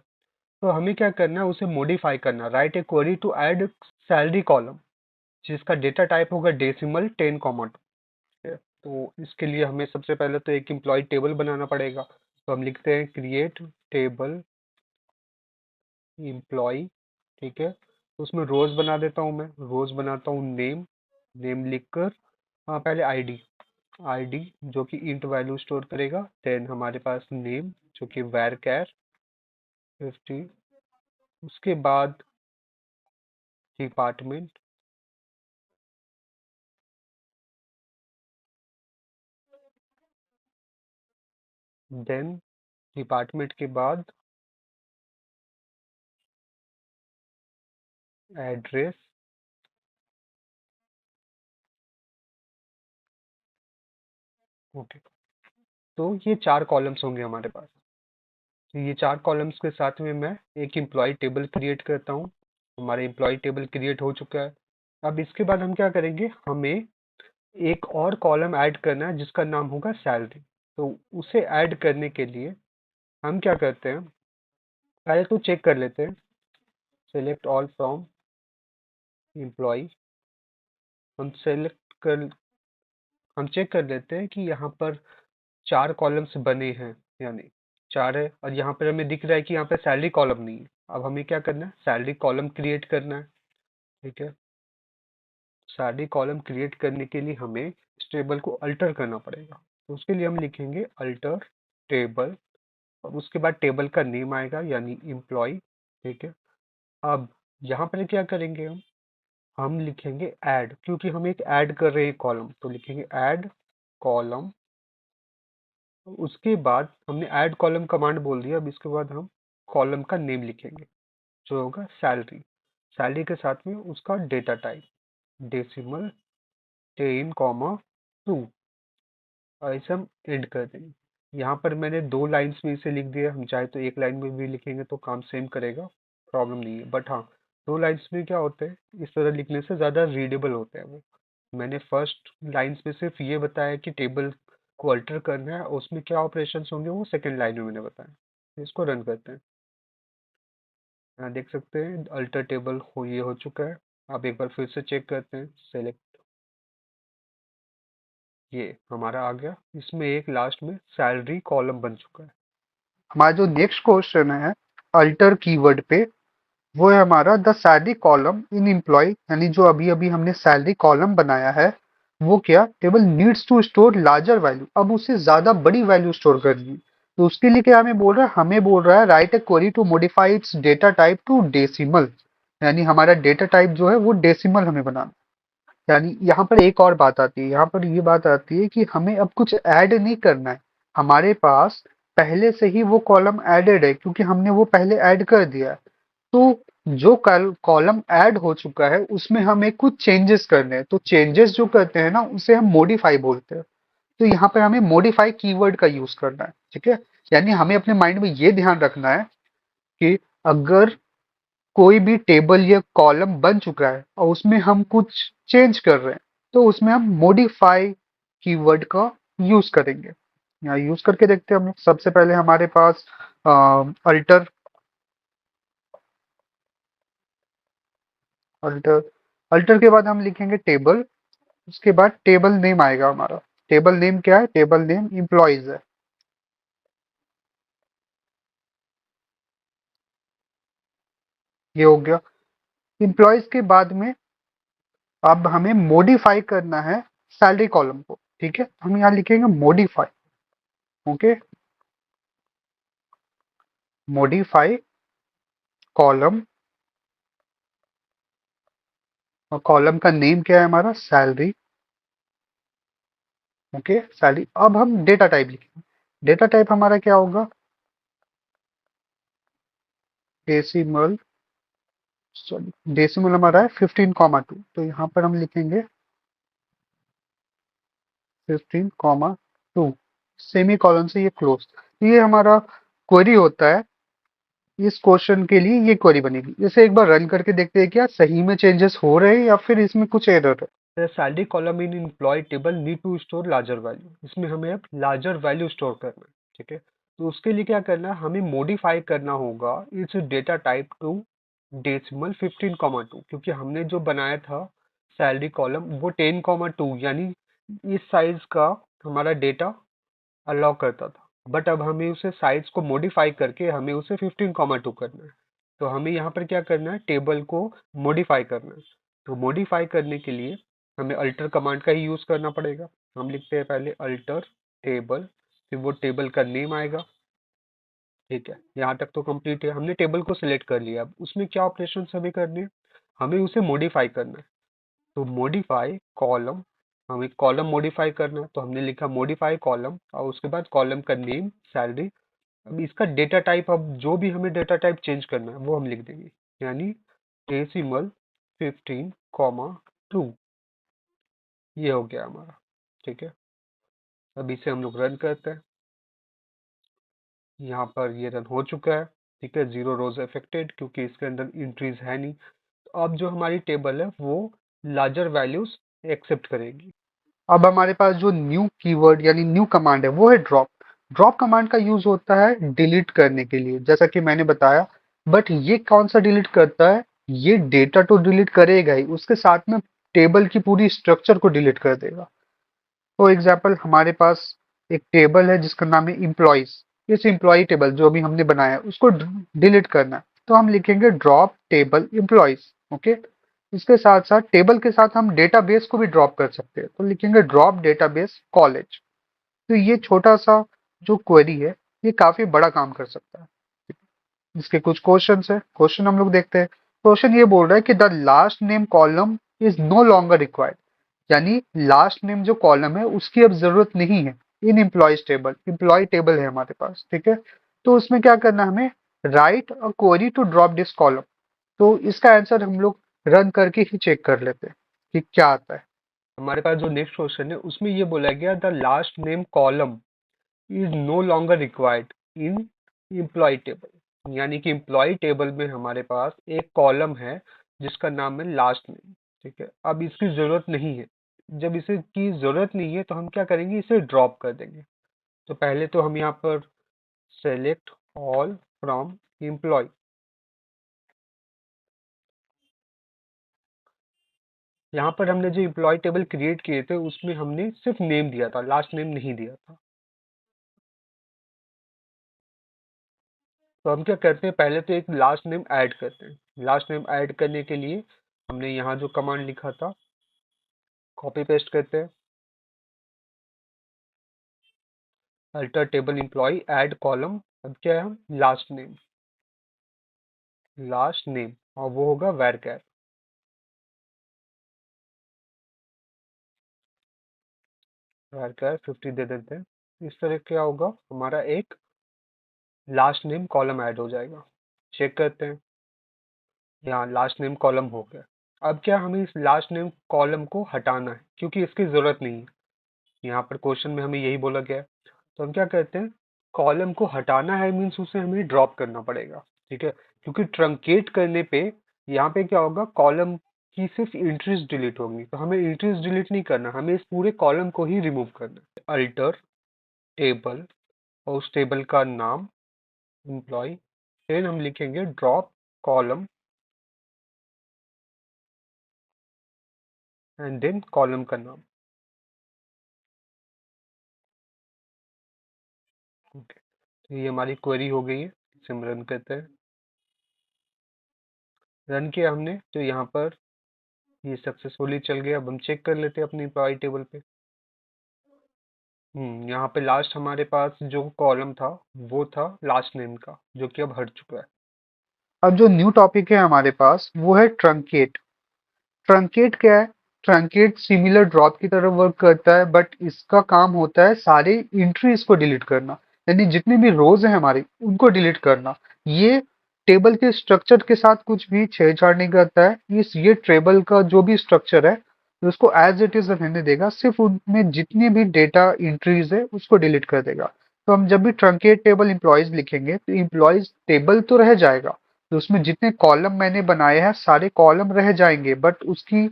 तो हमें क्या करना है, उसे मॉडिफाई करना। Write a query to add salary column जिसका डेटा टाइप होगा डेसिमल 10,2। है। तो इसके लिए हमें सबसे पहले तो एक एम्प्लॉय टेबल बनाना पड़ेगा। तो हम लिखते हैं क्रिएट टेबल एम्प्लॉय। ठीक है, तो उसमें रोज बना देता हूँ, मैं रोज बनाता हूँ नेम, नेम लिखकर, हाँ पहले आईडी, आईडी जो कि इंट वैल्यू स्टोर करेगा। देन हमारे पास नेम जो कि वैर कैर 50। उसके बाद डिपार्टमेंट, देन डिपार्टमेंट के बाद एड्रेस। ओके, तो ये चार कॉलम्स होंगे हमारे पास। तो ये चार कॉलम्स के साथ में मैं एक एम्प्लॉय टेबल क्रिएट करता हूँ। हमारा एम्प्लॉय टेबल क्रिएट हो चुका है। अब इसके बाद हम क्या करेंगे, हमें एक और कॉलम ऐड करना है जिसका नाम होगा सैलरी। तो उसे ऐड करने के लिए हम क्या करते हैं, पहले तो चेक कर लेते हैं, सेलेक्ट ऑल फ्रॉम एम्प्लॉय। हम सेलेक्ट कर हम चेक कर लेते हैं कि यहाँ पर चार कॉलम्स बने हैं या नहीं। चार है, और यहाँ पर हमें दिख रहा है कि यहाँ पे सैलरी कॉलम नहीं है। अब हमें क्या करना है, सैलरी कॉलम क्रिएट करना है। ठीक है, सैलरी कॉलम क्रिएट करने के लिए हमें इस टेबल को अल्टर करना पड़ेगा। तो उसके लिए हम लिखेंगे अल्टर टेबल, और उसके बाद टेबल का नेम आएगा यानी एम्प्लॉय। ठीक है, अब यहाँ पर क्या करेंगे, हम लिखेंगे ऐड, क्योंकि हम एक ऐड कर रहे हैं कॉलम, तो लिखेंगे ऐड कॉलम। उसके बाद हमने ऐड कॉलम कमांड बोल दिया। अब इसके बाद हम कॉलम का नेम लिखेंगे जो होगा सैलरी। सैलरी के साथ में उसका डेटा टाइप डेसिमल 10,2। और इसे हम एंड कर देंगे। यहाँ पर मैंने दो लाइंस में इसे लिख दिया, हम चाहे तो एक लाइन में भी लिखेंगे तो काम सेम करेगा, प्रॉब्लम नहीं है। बट हाँ, दो लाइंस में क्या होता है, इस तरह लिखने से ज़्यादा रीडेबल होता है वो। मैंने फर्स्ट लाइंस में सिर्फ ये बताया कि टेबल को अल्टर करना है और उसमें क्या ऑपरेशंस होंगे, वो सेकंड लाइन में मैंने बताया। तो इसको रन करते हैं। यहाँ देख सकते हैं अल्टर टेबल ये हो चुका है। अब एक बार फिर से चेक करते हैं, सेलेक्ट, ये हमारा आ गया। इसमें एक लास्ट में सैलरी कॉलम बन चुका है। हमारा जो नेक्स्ट क्वेश्चन है अल्टर कीवर्ड पे, वो है हमारा the salary column in employee, यानी जो अभी अभी हमने सैलरी कॉलम बनाया है वो क्या, table needs to store larger value, अब उसे ज्यादा बड़ी वैल्यू स्टोर करनी है। तो उसके लिए क्या हमें बोल रहा है, हमें बोल रहा है write a query to modify its data type to decimal, यानी हमारा डेटा टाइप जो है वो डेसिमल हमें बनाना। यानी यहाँ पर एक और बात आती है, यहाँ पर ये बात आती है कि हमें अब कुछ ऐड नहीं करना है, हमारे पास पहले से ही वो कॉलम एडेड है, क्योंकि हमने वो पहले ऐड कर दिया है। तो जो कॉलम ऐड हो चुका है उसमें हमें कुछ चेंजेस करने हैं, तो चेंजेस जो करते हैं ना उसे हम मॉडिफाई बोलते हैं। तो यहाँ पर हमें मॉडिफाई कीवर्ड का यूज करना है, ठीक है। यानी हमें अपने माइंड में ये ध्यान रखना है कि अगर कोई भी टेबल या कॉलम बन चुका है और उसमें हम कुछ चेंज कर रहे हैं, तो उसमें हम मॉडिफाई कीवर्ड का यूज करेंगे। यहाँ यूज करके देखते हैं हम लोग। सबसे पहले हमारे पास अल्टर अल्टर अल्टर के बाद हम लिखेंगे टेबल। उसके बाद टेबल नेम आएगा हमारा। टेबल नेम क्या है, टेबल नेम इम्प्लॉइज है। ये हो गया। इम्प्लॉइज के बाद में अब हमें मॉडिफाई करना है सैलरी कॉलम को, ठीक है। हम यहाँ लिखेंगे मॉडिफाई। ओके, मॉडिफाई कॉलम, और कॉलम का नेम क्या है हमारा, सैलरी। Okay, salary. अब हम डेटा टाइप लिखेंगे। डेटा टाइप हमारा क्या होगा, डेसिमल। सॉरी, डेसिमल हमारा है 15,2, तो यहाँ पर हम लिखेंगे 15,2, सेमी कॉलन से ये क्लोज। ये हमारा क्वेरी होता है। इस क्वेश्चन के लिए ये क्वेरी बनेगी। जैसे एक बार रन करके देखते हैं क्या सही में चेंजेस हो रहे हैं या फिर इसमें कुछ एरर है। The salary column in employee table need to store larger value, इसमें हमें अब larger value स्टोर करना है, ठीक है। तो उसके लिए क्या करना है, हमें मॉडिफाई करना होगा इस डेटा टाइप टू डेसिमल 15,2, क्योंकि हमने जो बनाया था सैलरी कॉलम वो 10,2 यानी इस साइज का हमारा डेटा अलाउ करता था। बट अब हमें उसे साइज को मॉडिफाई करके हमें उसे 15,2 करना है। तो हमें यहाँ पर क्या करना है, टेबल को मॉडिफाई करना है। तो मॉडिफाई करने के लिए हमें अल्टर कमांड का ही यूज करना पड़ेगा। हम लिखते हैं पहले अल्टर टेबल, फिर वो टेबल का नेम आएगा, ठीक है। यहाँ तक तो कंप्लीट है, हमने टेबल को सिलेक्ट कर लिया। अब उसमें क्या ऑपरेशन हमें करने हैं, हमें उसे मॉडिफाई करना है। तो मॉडिफाई कॉलम, हमें कॉलम मॉडिफाई करना है, तो हमने लिखा मॉडिफाई कॉलम और उसके बाद कॉलम का नेम सैलरी। अब इसका डेटा टाइप, अब जो भी हमें डेटा टाइप चेंज करना है वो हम लिख देंगे, यानी डेसिमल 15,2। ये हो गया हमारा, ठीक है। अब इसे हम लोग रन करते हैं। यहाँ पर ये रन हो चुका है, ठीक है। 0 रोज अफेक्टेड क्योंकि इसके अंदर इंट्रीज है नहीं। तो अब जो हमारी टेबल है वो लार्जर वैल्यूज एक्सेप्ट करेगी। अब हमारे पास जो न्यू कीवर्ड यानी न्यू कमांड है वो है ड्रॉप। ड्रॉप कमांड का यूज होता है डिलीट करने के लिए, जैसा कि मैंने बताया। बट ये कौन सा डिलीट करता है, ये डेटा तो डिलीट करेगा ही, उसके साथ में टेबल की पूरी स्ट्रक्चर को डिलीट कर देगा। फॉर एग्जाम्पल हमारे पास एक टेबल है जिसका नाम है इम्प्लॉइज। इस इम्प्लॉय टेबल जो अभी हमने बनाया है उसको डिलीट करना है, तो हम लिखेंगे ड्रॉप टेबल इम्प्लॉइज। ओके, इसके साथ साथ टेबल के साथ हम डेटाबेस को भी ड्रॉप कर सकते हैं, तो लिखेंगे ड्रॉप डेटाबेस कॉलेज। तो ये छोटा सा जो क्वेरी है ये काफी बड़ा काम कर सकता है। इसके कुछ क्वेश्चन है, क्वेश्चन हम लोग देखते हैं। क्वेश्चन ये बोल रहा है कि the last name column is no longer required, यानी लास्ट नेम जो कॉलम है उसकी अब जरूरत नहीं है in employees table. Employee table है हमारे पास, ठीक है। तो उसमें क्या करना है, हमें write a query to drop this column. तो इसका आंसर हम लोग रन करके ही चेक कर लेते हैं कि क्या आता है। हमारे पास जो नेक्स्ट क्वेश्चन है उसमें ये बोला गया the last name column is no longer required in employee table, यानी कि एम्प्लॉय टेबल में हमारे पास एक कॉलम है जिसका नाम है लास्ट नेम, ठीक है। अब इसकी जरूरत नहीं है। जब इसे की जरूरत नहीं है तो हम क्या करेंगे, इसे ड्रॉप कर देंगे। तो पहले तो हम यहाँ पर सेलेक्ट ऑल फ्रॉम एम्प्लॉय, यहाँ पर हमने जो एम्प्लॉय टेबल क्रिएट किए थे उसमें हमने सिर्फ नेम दिया था, लास्ट नेम नहीं दिया था। तो हम क्या करते हैं, पहले तो एक लास्ट नेम ऐड करते हैं। लास्ट नेम ऐड करने के लिए हमने यहाँ जो कमांड लिखा था कॉपी पेस्ट करते हैं, alter table employee add column, अब क्या है, हम लास्ट नेम और वो होगा वैरचर। वैरचर 50 दे देते हैं। इस तरह क्या होगा, हमारा एक लास्ट नेम कॉलम ऐड हो जाएगा। चेक करते हैं, यहाँ लास्ट नेम कॉलम हो गया। अब क्या हमें इस लास्ट नेम कॉलम को हटाना है क्योंकि इसकी जरूरत नहीं है, यहाँ पर क्वेश्चन में हमें यही बोला गया है। तो हम क्या करते हैं, कॉलम को हटाना है मीन्स उसे हमें ड्रॉप करना पड़ेगा, ठीक है, क्योंकि ट्रंकेट करने पे यहाँ पे क्या होगा, कॉलम की सिर्फ एंट्रीज डिलीट होंगी, तो हमें एंट्रीज डिलीट नहीं करना, हमें इस पूरे कॉलम को ही रिमूव करना है। अल्टर टेबल और उस टेबल का नाम एम्प्लॉय, फिर हम लिखेंगे drop column and then column का नाम। ओके, तो ये हमारी क्वेरी हो गई है। इसे हम रन करते हैं। रन किया हमने तो यहाँ पर ये सक्सेसफुली चल गया। अब हम चेक कर लेते हैं अपनी एम्प्लॉय टेबल पे। यहाँ पे लास्ट हमारे पास जो कॉलम था वो था लास्ट नेम का, जो कि अब हट चुका है। अब जो न्यू टॉपिक है हमारे पास वो है ट्रंकेट। ट्रंकेट क्या है? ट्रंकेट सिमिलर ड्रॉप की तरह वर्क करता है, बट इसका काम होता है सारे एंट्रीज को डिलीट करना, यानी जितनी भी रोज है हमारी उनको डिलीट करना। ये टेबल के स्ट्रक्चर के साथ कुछ भी छेड़छाड़ नहीं करता है। ये टेबल का जो भी स्ट्रक्चर है उसको एज इट इज रहने देगा, सिर्फ उनमें जितनी भी डेटा एंट्रीज है उसको डिलीट कर देगा। तो हम जब भी ट्रंकेट टेबल इंप्लॉयज लिखेंगे तो इंप्लॉयज टेबल तो रह जाएगा, तो उसमें जितने कॉलम मैंने बनाए हैं सारे कॉलम रह जाएंगे, बट उसकी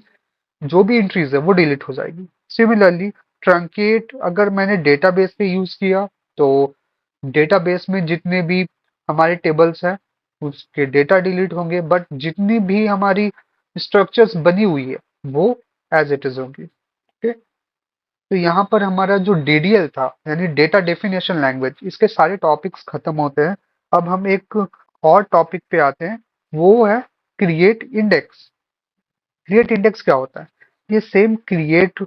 जो भी एंट्रीज है वो डिलीट हो जाएगी। सिमिलरली ट्रंकेट अगर मैंने डेटाबेस पे यूज किया तो डेटाबेस में जितने भी हमारे टेबल्स हैं उसके डेटा डिलीट होंगे, बट जितनी भी हमारी स्ट्रक्चर्स बनी हुई है वो एज इट इज होंगी। ठीक है, तो यहाँ पर हमारा जो डीडीएल था यानी डेटा डेफिनेशन लैंग्वेज, इसके सारे टॉपिक्स खत्म होते हैं। अब हम एक और टॉपिक पे आते हैं, वो है क्रिएट इंडेक्स। क्रिएट इंडेक्स क्या होता है? ये सेम क्रिएट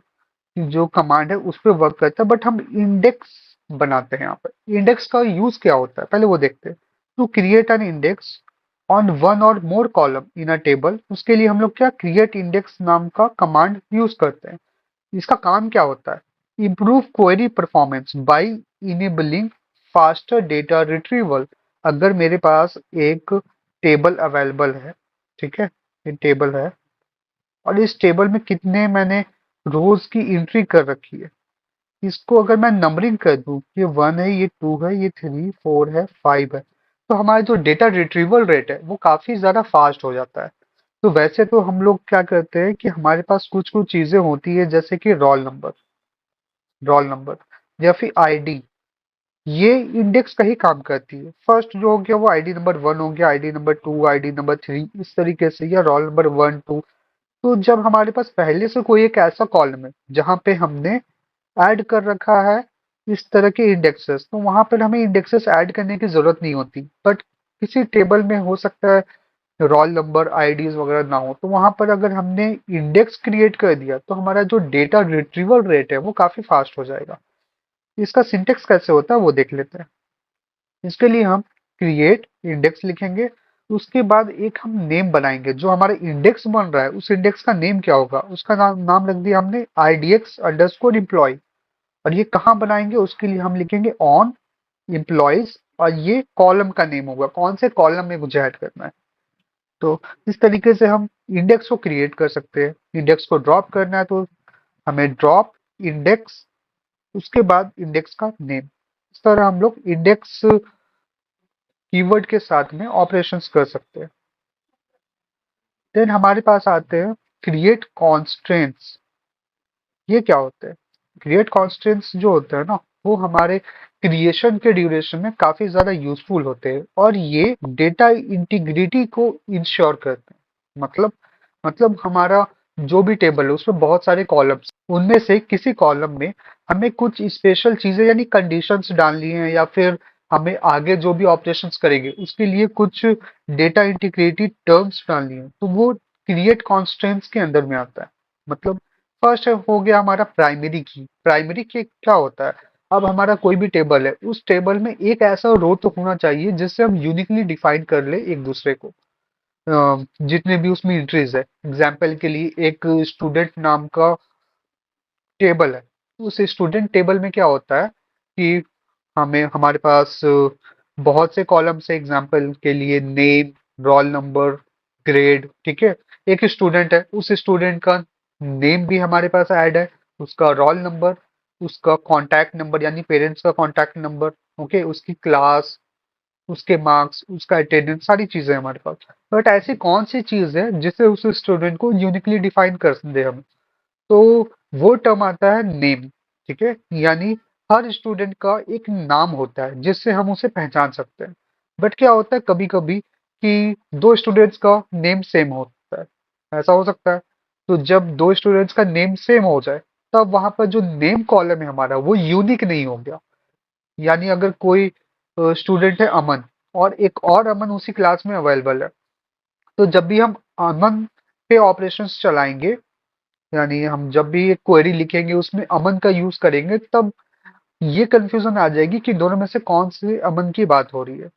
जो कमांड है उस पर वर्क करता है, बट हम इंडेक्स बनाते हैं। यहाँ पर इंडेक्स का यूज क्या होता है पहले वो देखते हैं। To create an index on one or more column in a table, उसके लिए हम लोग क्या क्रिएट इंडेक्स नाम का कमांड यूज करते हैं। इसका काम क्या होता है? Improve query performance by enabling faster data retrieval. अगर मेरे पास एक टेबल अवेलेबल है, ठीक है, ये टेबल है और इस टेबल में कितने मैंने रोज की एंट्री कर रखी है, इसको अगर मैं नंबरिंग कर दूं, ये 1 है, ये 2 है, ये 3 4 है, 5 है, तो हमारा जो डेटा रिट्रीवल रेट है वो काफी ज्यादा फास्ट हो जाता है। तो वैसे तो हम लोग क्या करते हैं कि हमारे पास कुछ कुछ चीजें होती है जैसे कि रोल नंबर या फिर आईडी, ये इंडेक्स का ही काम करती है। फर्स्ट जो हो गया वो आईडी नंबर 1 हो गया, आईडी नंबर 2, आईडी नंबर 3, इस तरीके से, या रोल नंबर 1 2। तो जब हमारे पास पहले से कोई एक ऐसा कॉलम है जहां पे हमने ऐड कर रखा है इस तरह के इंडेक्सेस, तो वहां पर हमें इंडेक्सेस ऐड करने की जरूरत नहीं होती। बट किसी टेबल में हो सकता है रोल नंबर आईडीज वगैरह ना हो, तो वहां पर अगर हमने इंडेक्स क्रिएट कर दिया तो हमारा जो डेटा रिट्रीवल रेट है वो काफी फास्ट हो जाएगा। इसका सिंटेक्स कैसे होता है वो देख लेते हैं। इसके लिए हम क्रिएट इंडेक्स लिखेंगे, उसके बाद एक हम नेम बनाएंगे। जो हमारा इंडेक्स बन रहा है उस इंडेक्स का नेम क्या होगा, उसका नाम रख दिया हमने idx अंडरस्कोर एम्प्लॉय। और ये कहाँ बनाएंगे, उसके लिए हम लिखेंगे ऑन एम्प्लॉयज, और ये कॉलम का नेम होगा, कौन से कॉलम में मुझे ऐड करना है। तो इस तरीके से हम इंडेक्स को क्रिएट कर सकते हैं। इंडेक्स को ड्रॉप करना है तो हमें ड्रॉप इंडेक्स, उसके बाद इंडेक्स का नेम। इस तरह हम लोग इंडेक्स कीवर्ड के साथ में ऑपरेशंस कर सकते हैं। देन हमारे पास आते हैं क्रिएट कॉन्स्ट्रेंट्स। ये क्या होते हैं? क्रिएट कॉन्स्ट्रेंट्स जो होते हैं ना, वो हमारे क्रिएशन के ड्यूरेशन में काफी ज्यादा यूजफुल होते हैं, और ये डेटा इंटीग्रिटी को इंश्योर करते हैं। मतलब हमारा जो भी टेबल है उसमें बहुत सारे कॉलम्स, उनमें से किसी कॉलम में हमें कुछ स्पेशल चीजें यानी कंडीशंस डालनी है, या फिर हमें आगे जो भी ऑपरेशंस करेंगे उसके लिए कुछ डेटा इंटीग्रिटी टर्म्स डालनी है, तो वो क्रिएट कॉन्स्ट्रेंट्स के अंदर में आता है। मतलब फर्स्ट हो गया हमारा प्राइमरी की। प्राइमरी की क्या होता है, अब हमारा कोई भी टेबल है, उस टेबल में एक ऐसा रो तो होना चाहिए जिससे हम यूनिकली डिफाइन कर ले एक दूसरे को। जितने भी उसमें एंट्रीज है, एग्जाम्पल के लिए एक स्टूडेंट नाम का टेबल है, उस स्टूडेंट टेबल में क्या होता है कि हमें हमारे पास बहुत से कॉलम्स है, एग्जाम्पल के लिए नेम, रोल नंबर, ग्रेड, ठीक है। एक स्टूडेंट है, उस स्टूडेंट का नेम भी हमारे पास ऐड है, उसका रोल नंबर, उसका कॉन्टैक्ट नंबर यानी पेरेंट्स का कॉन्टैक्ट नंबर, ओके, उसकी क्लास, उसके मार्क्स, उसका अटेंडेंस, सारी चीजें हमारे पास। बट ऐसी कौन सी चीज है जिससे उस स्टूडेंट को यूनिकली डिफाइन कर दे हम, तो वो टर्म आता है नेम, ठीक है। यानी हर स्टूडेंट का एक नाम होता है जिससे हम उसे पहचान सकते हैं। बट क्या होता है कभी कभी कि दो स्टूडेंट्स का नेम सेम होता है, ऐसा हो सकता है। तो जब दो स्टूडेंट्स का नेम सेम हो जाए, तब वहां पर जो नेम कॉलम है हमारा वो यूनिक नहीं हो गया। यानी अगर कोई स्टूडेंट है अमन, और एक और अमन उसी क्लास में अवेलेबल है, तो जब भी हम अमन पे ऑपरेशंस चलाएंगे, यानी हम जब भी एक क्वेरी लिखेंगे उसमें अमन का यूज करेंगे, तब ये कंफ्यूजन आ जाएगी कि दोनों में से कौन से अमन की बात हो रही है।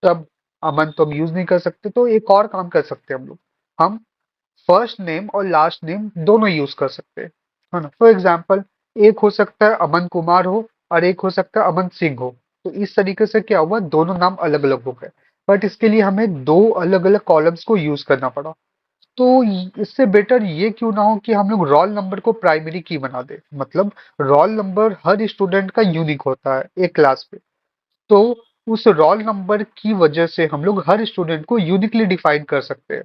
तब अमन तो हम यूज नहीं कर सकते, तो एक और काम कर सकते हैं हम लोग, हम फर्स्ट नेम और लास्ट नेम दोनों यूज कर सकते हैं, है ना। फॉर एग्जाम्पल, एक हो सकता है अमन कुमार हो और एक हो सकता है अमन सिंह हो, तो इस तरीके से क्या हुआ, दोनों नाम अलग अलग हो गए। बट इसके लिए हमें दो अलग अलग कॉलम्स को यूज करना पड़ा। तो इससे बेटर ये क्यों ना हो कि हम लोग रोल नंबर को प्राइमरी की बना दे, मतलब रोल नंबर हर स्टूडेंट का यूनिक होता है एक क्लास पे। तो उस रोल नंबर की वजह से हम लोग हर स्टूडेंट को यूनिकली डिफाइन कर सकते हैं।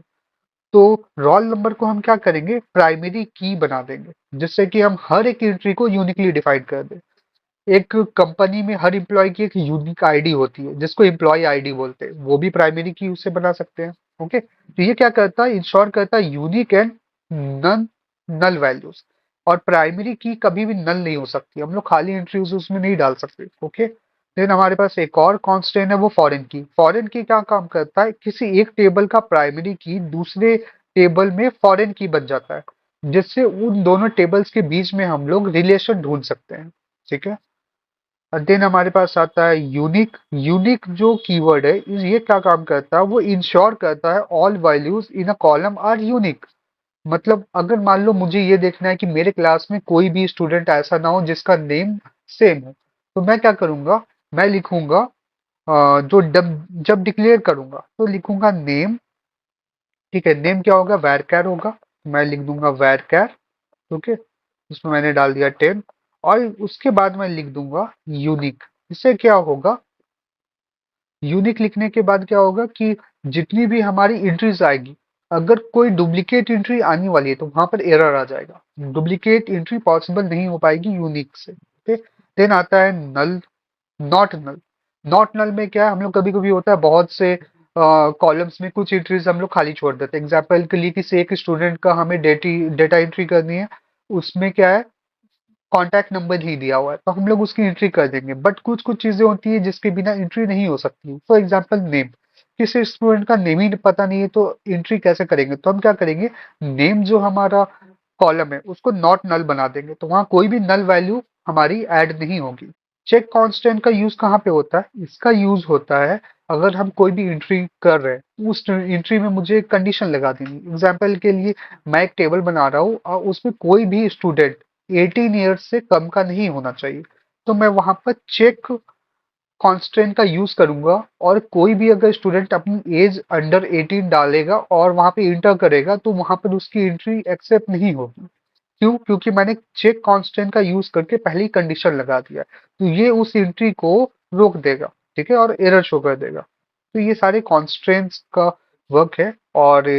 तो रोल नंबर को हम क्या करेंगे, प्राइमरी की बना देंगे, जिससे कि हम हर एक एंट्री को यूनिकली डिफाइन कर दें। एक कंपनी में हर एम्प्लॉय की एक यूनिक आईडी होती है जिसको एम्प्लॉय आईडी बोलते हैं, वो भी प्राइमरी की उससे बना सकते हैं। ओके, तो ये क्या करता है, इंश्योर करता है unique and non null values. और प्राइमरी की कभी भी नल नहीं हो सकती, हम लोग खाली एंट्रीज उसमें नहीं डाल सकते। ओके, देन हमारे पास एक और कॉन्स्टेंट है वो फॉरेन की। फॉरेन की क्या काम करता है, किसी एक टेबल का प्राइमरी की दूसरे टेबल में फॉरेन की बन जाता है, जिससे उन दोनों टेबल्स के बीच में हम लोग रिलेशन ढूंढ सकते हैं, ठीक है। और देन हमारे पास आता है यूनिक। यूनिक जो कीवर्ड है, ये क्या काम करता है, वो इंश्योर करता है all values in a column are unique. मतलब अगर मान लो मुझे ये देखना है कि मेरे क्लास में कोई भी स्टूडेंट ऐसा ना हो जिसका नेम सेम हो, तो मैं क्या करूंगा, मैं लिखूंगा जो जब डिक्लेयर करूंगा तो लिखूंगा नेम, ठीक है। नेम क्या होगा, वैरकैर होगा, मैं लिख दूंगा वैरकैर, ओके। इसमें मैंने डाल दिया 10, और उसके बाद मैं लिख दूंगा यूनिक। इससे क्या होगा, यूनिक लिखने के बाद क्या होगा कि जितनी भी हमारी एंट्रीज आएगी, अगर कोई डुप्लीकेट एंट्री आने वाली है तो वहां पर एरर आ जाएगा, डुप्लीकेट एंट्री पॉसिबल नहीं हो पाएगी यूनिक से, ओके। देन आता है नल, नॉट नल। नॉट नल में क्या है, हम लोग कभी कभी होता है बहुत से कॉलम्स में कुछ एंट्रीज हम लोग खाली छोड़ देते हैं, एग्जाम्पल के लिए किसी एक स्टूडेंट का हमें डेटा एंट्री करनी है, उसमें क्या है, कॉन्टैक्ट नंबर ही दिया हुआ है, तो हम लोग उसकी एंट्री कर देंगे। बट कुछ कुछ चीजें होती है जिसके बिना एंट्री नहीं हो सकती, फॉर एग्जाम्पल नेम। किसी स्टूडेंट का नेम ही पता नहीं है तो एंट्री कैसे करेंगे, तो हम क्या करेंगे, नेम जो हमारा कॉलम है उसको नॉट नल बना देंगे, तो वहां कोई भी नल वैल्यू हमारी ऐड नहीं होगी। चेक कांस्टेंट का यूज कहाँ पे होता है, इसका यूज होता है अगर हम कोई भी एंट्री कर रहे हैं, उस एंट्री में मुझे कंडीशन लगा देनी। एग्जाम्पल के लिए मैं एक टेबल बना रहा हूँ और उसमें कोई भी स्टूडेंट 18 ईयर्स से कम का नहीं होना चाहिए, तो मैं वहां पर चेक कांस्टेंट का यूज करूंगा, और कोई भी अगर स्टूडेंट अपनी एज अंडर 18 डालेगा और वहां पे इंटर करेगा तो वहां पर उसकी एंट्री एक्सेप्ट नहीं होगी। क्यों, क्योंकि मैंने चेक कांस्टेंट का यूज करके पहले ही कंडीशन लगा दिया है। तो ये उस एंट्री को रोक देगा, ठीक है, और एरर शो कर देगा। तो ये सारे कॉन्स्टेंट्स का वर्क है, और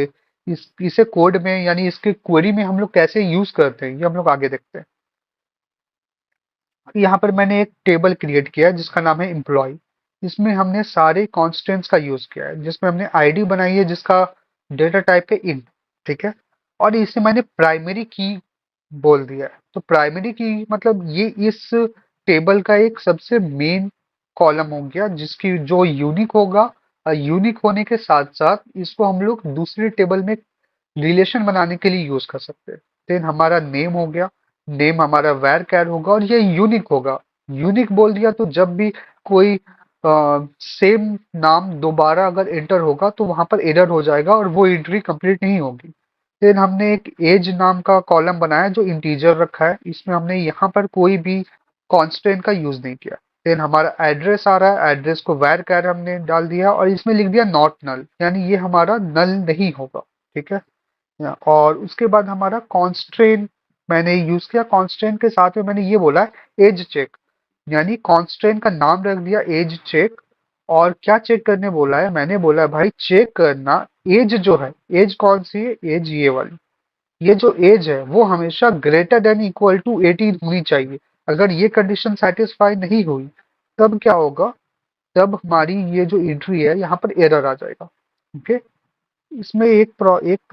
इसे कोड में यानी इसके क्वेरी में हम लोग कैसे यूज करते हैं ये हम लोग आगे देखते हैं। यहाँ पर मैंने एक टेबल क्रिएट किया है जिसका नाम है एम्प्लॉय। इसमें हमने सारे कॉन्स्टेंट्स का यूज किया है, जिसमें हमने आईडी बनाई है जिसका डेटा टाइप है इंट, ठीक है। और इसे मैंने प्राइमरी की बोल दिया है। तो प्राइमरी की मतलब ये इस टेबल का एक सबसे मेन कॉलम हो गया जिसकी जो यूनिक होगा, और यूनिक होने के साथ साथ इसको हम लोग दूसरे टेबल में रिलेशन बनाने के लिए यूज कर सकते हैं। देन हमारा नेम हो गया, नेम हमारा वैर कैर होगा और ये यूनिक होगा। यूनिक बोल दिया तो जब भी कोई सेम नाम दोबारा अगर एंटर होगा तो वहां पर एरर हो जाएगा और वो एंट्री कंप्लीट नहीं होगी। देन हमने एक एज नाम का कॉलम बनाया जो इंटीजर रखा है, इसमें हमने यहाँ पर कोई भी कांस्टेंट का यूज नहीं किया। देन हमारा एड्रेस आ रहा है, एड्रेस को वैर कैर हमने डाल दिया और इसमें लिख दिया नॉट नल, यानी ये हमारा नल नहीं होगा। ठीक है। और उसके बाद हमारा कॉन्स्ट्रेंट मैंने यूज किया, कॉन्स्ट्रेंट के साथ में मैंने ये बोला एज चेक, यानी कॉन्स्ट्रेंट का नाम रख दिया एज चेक। और क्या चेक करने बोला है, मैंने बोला है भाई चेक करना एज जो है, एज कौन सी है, एज ये वाली, ये जो एज है वो हमेशा ग्रेटर देन इक्वल टू 18 होनी चाहिए। अगर ये कंडीशन सेटिस्फाई नहीं हुई तब क्या होगा, तब हमारी ये जो एंट्री है यहाँ पर एरर आ जाएगा। ओके। इसमें एक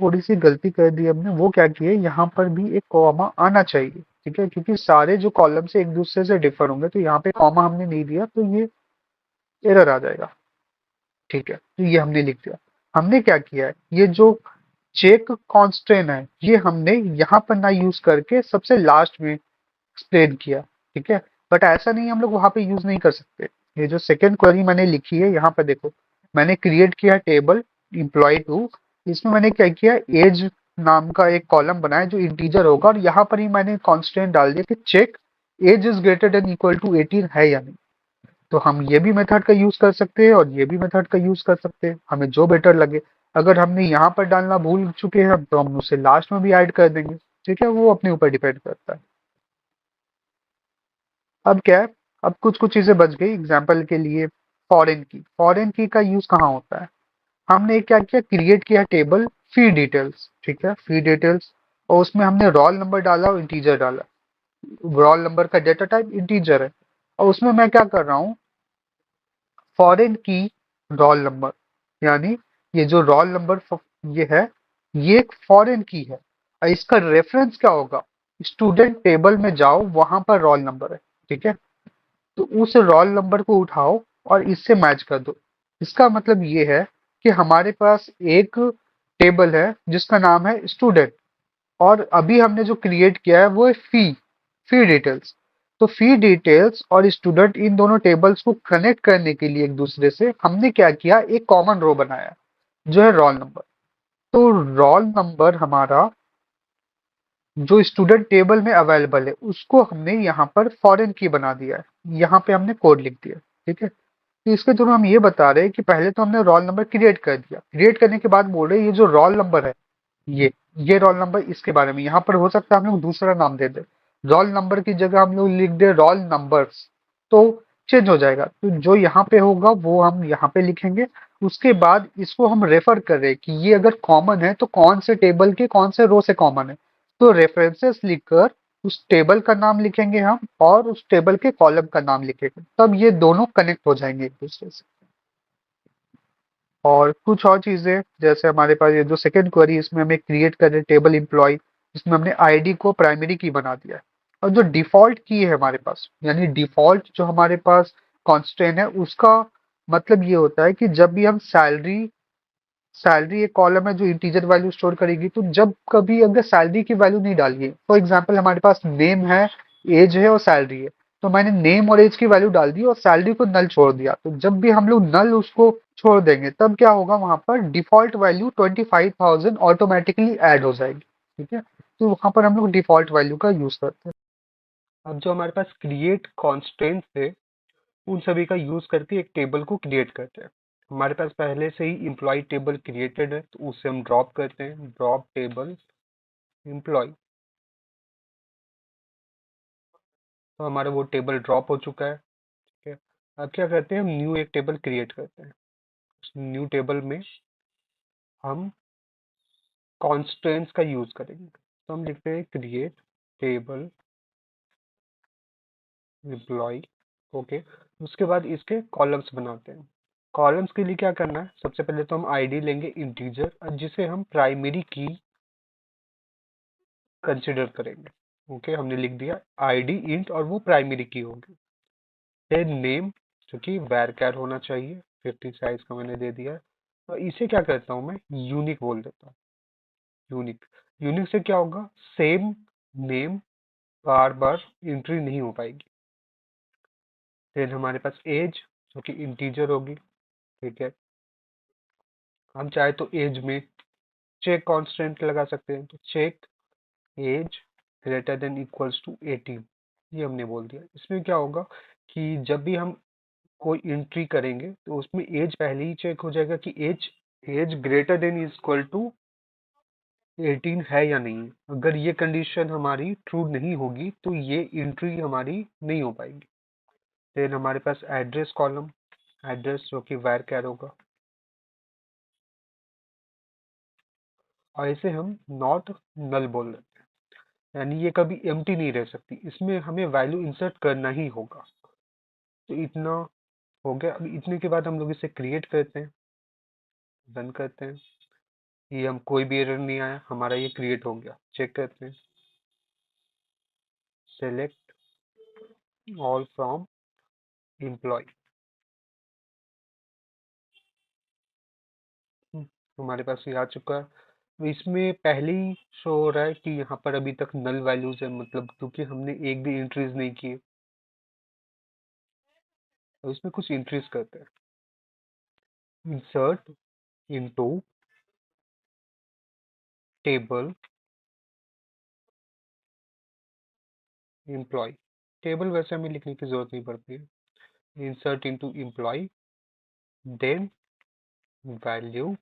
थोड़ी सी गलती कर दी हमने, वो क्या की है, यहाँ पर भी एक कॉमा आना चाहिए। ठीक है, क्योंकि सारे जो कॉलम से एक दूसरे से डिफर होंगे, तो यहाँ पे कॉमा हमने नहीं दिया तो ये एरर आ जाएगा। ठीक है, तो ये हमने लिख दिया। हमने क्या किया है, ये जो चेक कॉन्स्टेंट है ये हमने यहाँ पर ना यूज करके सबसे लास्ट में एक्सप्लेन किया। ठीक है, बट ऐसा नहीं हम लोग वहां पे यूज नहीं कर सकते। ये जो सेकेंड क्वेरी मैंने लिखी है यहाँ पर देखो, मैंने क्रिएट किया टेबल इम्प्लॉय टू, इसमें मैंने क्या किया, एज नाम का एक कॉलम बनाया जो इंटीजर होगा और यहाँ पर ही मैंने कांस्टेंट डाल दिया कि check age is greater than equal to 18 है या नहीं। तो हम ये भी मेथड का यूज कर सकते हैं और ये भी मेथड का यूज कर सकते हैं, हमें जो बेटर लगे। अगर हमने यहाँ पर डालना भूल चुके हैं तो हम उसे लास्ट में भी ऐड कर देंगे। ठीक है, वो अपने ऊपर डिपेंड करता है। अब क्या है, अब कुछ कुछ चीजें बच गई। एग्जाम्पल के लिए फॉरेन की का यूज कहाँ होता है, हमने क्या किया, क्रिएट किया टेबल फी डिटेल्स। ठीक है, फी डिटेल्स, और उसमें हमने रोल नंबर डाला और इंटीजर डाला। रोल नंबर का डेटा टाइप इंटीजर है, और उसमें मैं क्या कर रहा हूँ, फॉरेन की रोल नंबर, यानी ये जो रोल नंबर ये है, ये एक फॉरेन की है और इसका रेफरेंस क्या होगा, स्टूडेंट टेबल में जाओ वहां पर रोल नंबर है। ठीक है, तो उस रोल नंबर को उठाओ और इससे मैच कर दो। इसका मतलब ये है कि हमारे पास एक टेबल है जिसका नाम है स्टूडेंट, और अभी हमने जो क्रिएट किया है वो है फी, फी डिटेल्स। तो फी डिटेल्स और स्टूडेंट इन दोनों टेबल्स को कनेक्ट करने के लिए एक दूसरे से हमने क्या किया, एक कॉमन रो बनाया जो है रोल नंबर। तो रोल नंबर हमारा जो स्टूडेंट टेबल में अवेलेबल है उसको हमने यहाँ पर फॉरेन की बना दिया है, यहाँ पे हमने कोड लिख दिया। ठीक है, तो इसके थ्रू हम ये बता रहे हैं कि पहले तो हमने रोल नंबर क्रिएट कर दिया, क्रिएट करने के बाद बोल रहे हैं ये जो रोल नंबर है, ये ये रोल नंबर, इसके बारे में यहाँ पर हो सकता है हम लोग दूसरा नाम दे दे, रोल नंबर की जगह हम लोग लिख दे रोल नंबर्स, तो चेंज हो जाएगा। तो जो यहाँ पे होगा वो हम यहाँ पे लिखेंगे। उसके बाद इसको हम रेफर कर रहे हैं कि ये अगर कॉमन है तो कौन से टेबल के कौन से रो से कॉमन है, तो रेफरेंसेस लिखकर उस टेबल का नाम लिखेंगे हम और उस टेबल के कॉलम का नाम लिखेंगे, तब ये दोनों कनेक्ट हो जाएंगे एक दूसरे से। और कुछ और चीजें, जैसे हमारे पास ये जो सेकंड क्वेरी, इसमें हमें क्रिएट कर रहे टेबल एम्प्लॉय, इसमें हमने आईडी को प्राइमरी की बना दिया है। और जो डिफॉल्ट की है हमारे पास, यानी डिफॉल्ट जो हमारे पास कांस्टेंट है, उसका मतलब ये होता है कि जब भी हम सैलरी, सैलरी एक कॉलम है जो इंटीजर वैल्यू स्टोर करेगी, तो जब कभी अगर सैलरी की वैल्यू नहीं डालिए, फॉर एग्जाम्पल हमारे पास नेम है, एज है और सैलरी है, तो मैंने नेम और एज की वैल्यू डाल दी और सैलरी को नल छोड़ दिया, तो जब भी हम लोग नल उसको छोड़ देंगे तब क्या होगा, वहां पर डिफॉल्ट वैल्यू 25,000 ऑटोमेटिकली ऐड हो जाएगी। ठीक है, तो वहां पर हम लोग डिफॉल्ट वैल्यू का यूज करते हैं। अब जो हमारे पास क्रिएट कॉन्स्टेंट्स थे उन सभी का यूज करके एक टेबल को क्रिएट करते हैं। हमारे पास पहले से ही एम्प्लॉय टेबल क्रिएटेड है तो उसे हम ड्रॉप करते हैं, ड्रॉप टेबल एम्प्लॉय, तो हमारा वो टेबल ड्रॉप हो चुका है। ठीक है, अब क्या करते हैं, हम न्यू एक टेबल क्रिएट करते हैं। उस न्यू टेबल में हम कॉन्स्टेंट्स का यूज करेंगे, तो हम लिखते हैं क्रिएट टेबल एम्प्लॉय। ओके, उसके बाद इसके कॉलम्स बनाते हैं। कॉलम्स के लिए क्या करना है, सबसे पहले तो हम आईडी लेंगे इंटीजर जिसे हम प्राइमरी की कंसिडर करेंगे। ओके, हमने लिख दिया आईडी इंट और वो प्राइमरी की होगी। फिर नेम जो कि वैरचर होना चाहिए, 50 साइज का मैंने दे दिया है। और इसे क्या करता हूँ मैं, यूनिक बोल देता हूँ, यूनिक। यूनिक से क्या होगा, सेम नेम बार बार एंट्री नहीं हो पाएगी। फिर हमारे पास एज जो कि इंटीजर होगी, ठीक है। हम चाहे तो एज में चेक कांस्टेंट लगा सकते हैं, तो check age greater than equals to 18, ये हमने बोल दिया। इसमें क्या होगा कि जब भी हम कोई एंट्री करेंगे तो उसमें एज पहले ही चेक हो जाएगा कि age age greater than equal to 18 है या नहीं। अगर ये कंडीशन हमारी ट्रू नहीं होगी तो ये एंट्री हमारी नहीं हो पाएगी। फिर हमारे पास एड्रेस कॉलम, एड्रेस जो कि वायर कैर होगा, और इसे हम नॉट नल बोल देते हैं, यानी ये कभी एम्प्टी नहीं रह सकती, इसमें हमें वैल्यू इंसर्ट करना ही होगा। तो इतना हो गया। अब इतने के बाद हम लोग इसे क्रिएट करते हैं, रन करते हैं। ये हम कोई भी एरर नहीं आया, हमारा ये क्रिएट हो गया। चेक करते हैं, सेलेक्ट ऑल फ्रॉम एम्प्लॉय, हमारे पास ये आ चुका है। तो इसमें पहले ही शो हो रहा है कि यहाँ पर अभी तक नल वैल्यूज है, मतलब क्योंकि हमने एक भी एंट्रीज नहीं की। तो इसमें कुछ एंट्रीज करते हैं, insert into table employee. Table वैसे हमें लिखने की जरूरत नहीं पड़ती है। Insert into employee, then value,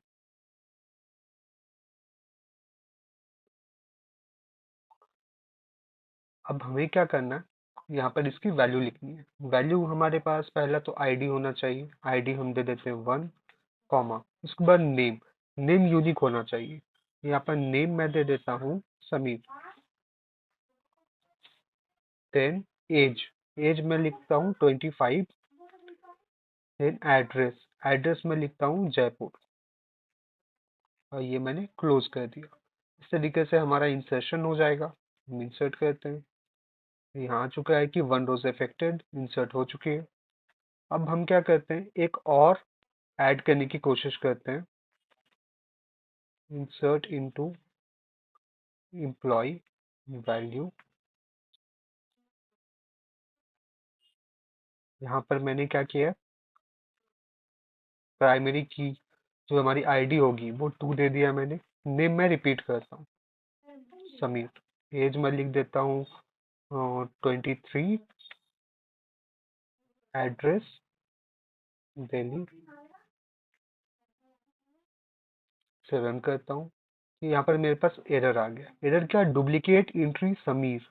अब हमें क्या करना है, यहाँ पर इसकी वैल्यू लिखनी है। वैल्यू हमारे पास पहला तो आईडी होना चाहिए, आईडी हम दे देते हैं 1, कॉमा, उसके बाद नेम, नेम यूनिक होना चाहिए। यहाँ पर नेम मैं दे देता हूँ समीर। देन एज, एज में लिखता हूँ 25। देन एड्रेस, एड्रेस में लिखता हूँ जयपुर, और ये मैंने क्लोज कर दिया। इस तरीके से हमारा इंसर्शन हो जाएगा। हम इंसर्ट करते हैं, यहाँ आ चुका है कि 1 रोज अफेक्टेड इंसर्ट हो चुकी है। अब हम क्या करते हैं, एक और ऐड करने की कोशिश करते हैं, इंसर्ट इनटू एम्प्लॉय वैल्यू। यहाँ पर मैंने क्या किया, प्राइमरी की जो हमारी आईडी होगी वो 2 दे दिया मैंने। नेम मैं रिपीट करता हूँ, समीर। एज मैं लिख देता हूँ 23। एड्रेस दिल्ली, से रन करता हूँ। यहाँ पर मेरे पास एरर आ गया। एरर क्या, डुप्लीकेट एंट्री समीर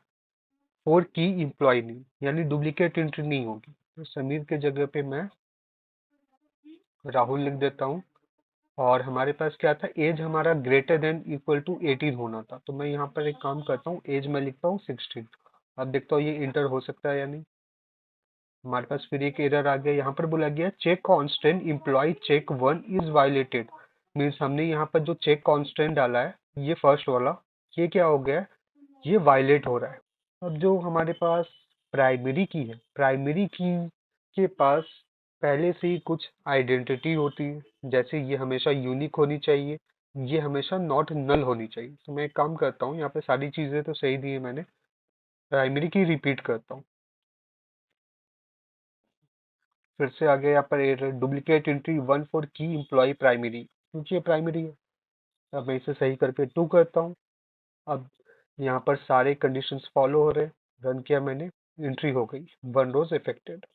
और की एम्प्लॉय नेम, यानी डुप्लीकेट एंट्री नहीं होगी। तो समीर के जगह पे मैं राहुल लिख देता हूँ। और हमारे पास क्या था, एज हमारा ग्रेटर देन इक्वल टू 18 होना था। तो मैं यहाँ पर एक काम करता हूँ, एज में लिखता हूँ 16। अब देखता हूँ ये इंटर हो सकता है या नहीं। हमारे पास फिर एक एरर आ गया, यहाँ पर बोला गया check constraint employee check 1 is violated. Means हमने यहाँ पर जो चेक कांस्टेंट डाला है, ये फर्स्ट वाला, ये क्या हो गया है, ये वायलेट हो रहा है। अब जो हमारे पास प्राइमरी की है, प्राइमरी की के पास पहले से ही कुछ आइडेंटिटी होती है, जैसे ये हमेशा यूनिक होनी चाहिए, ये हमेशा नॉट नल होनी चाहिए। तो मैं एक काम करता हूँ, यहाँ पे सारी चीजें तो सही दी है मैंने, प्राइमरी की रिपीट करता हूँ। फिर से आगे यहाँ पर एरर, डुप्लीकेट एंट्री 1 फॉर की एम्प्लॉय प्राइमरी, क्योंकि ये प्राइमरी है। अब मैं इसे सही करके 2 करता हूँ। अब यहाँ पर सारे कंडीशंस फॉलो हो रहे हैं, रन किया मैंने, एंट्री हो गई, 1 रोज अफेक्टेड।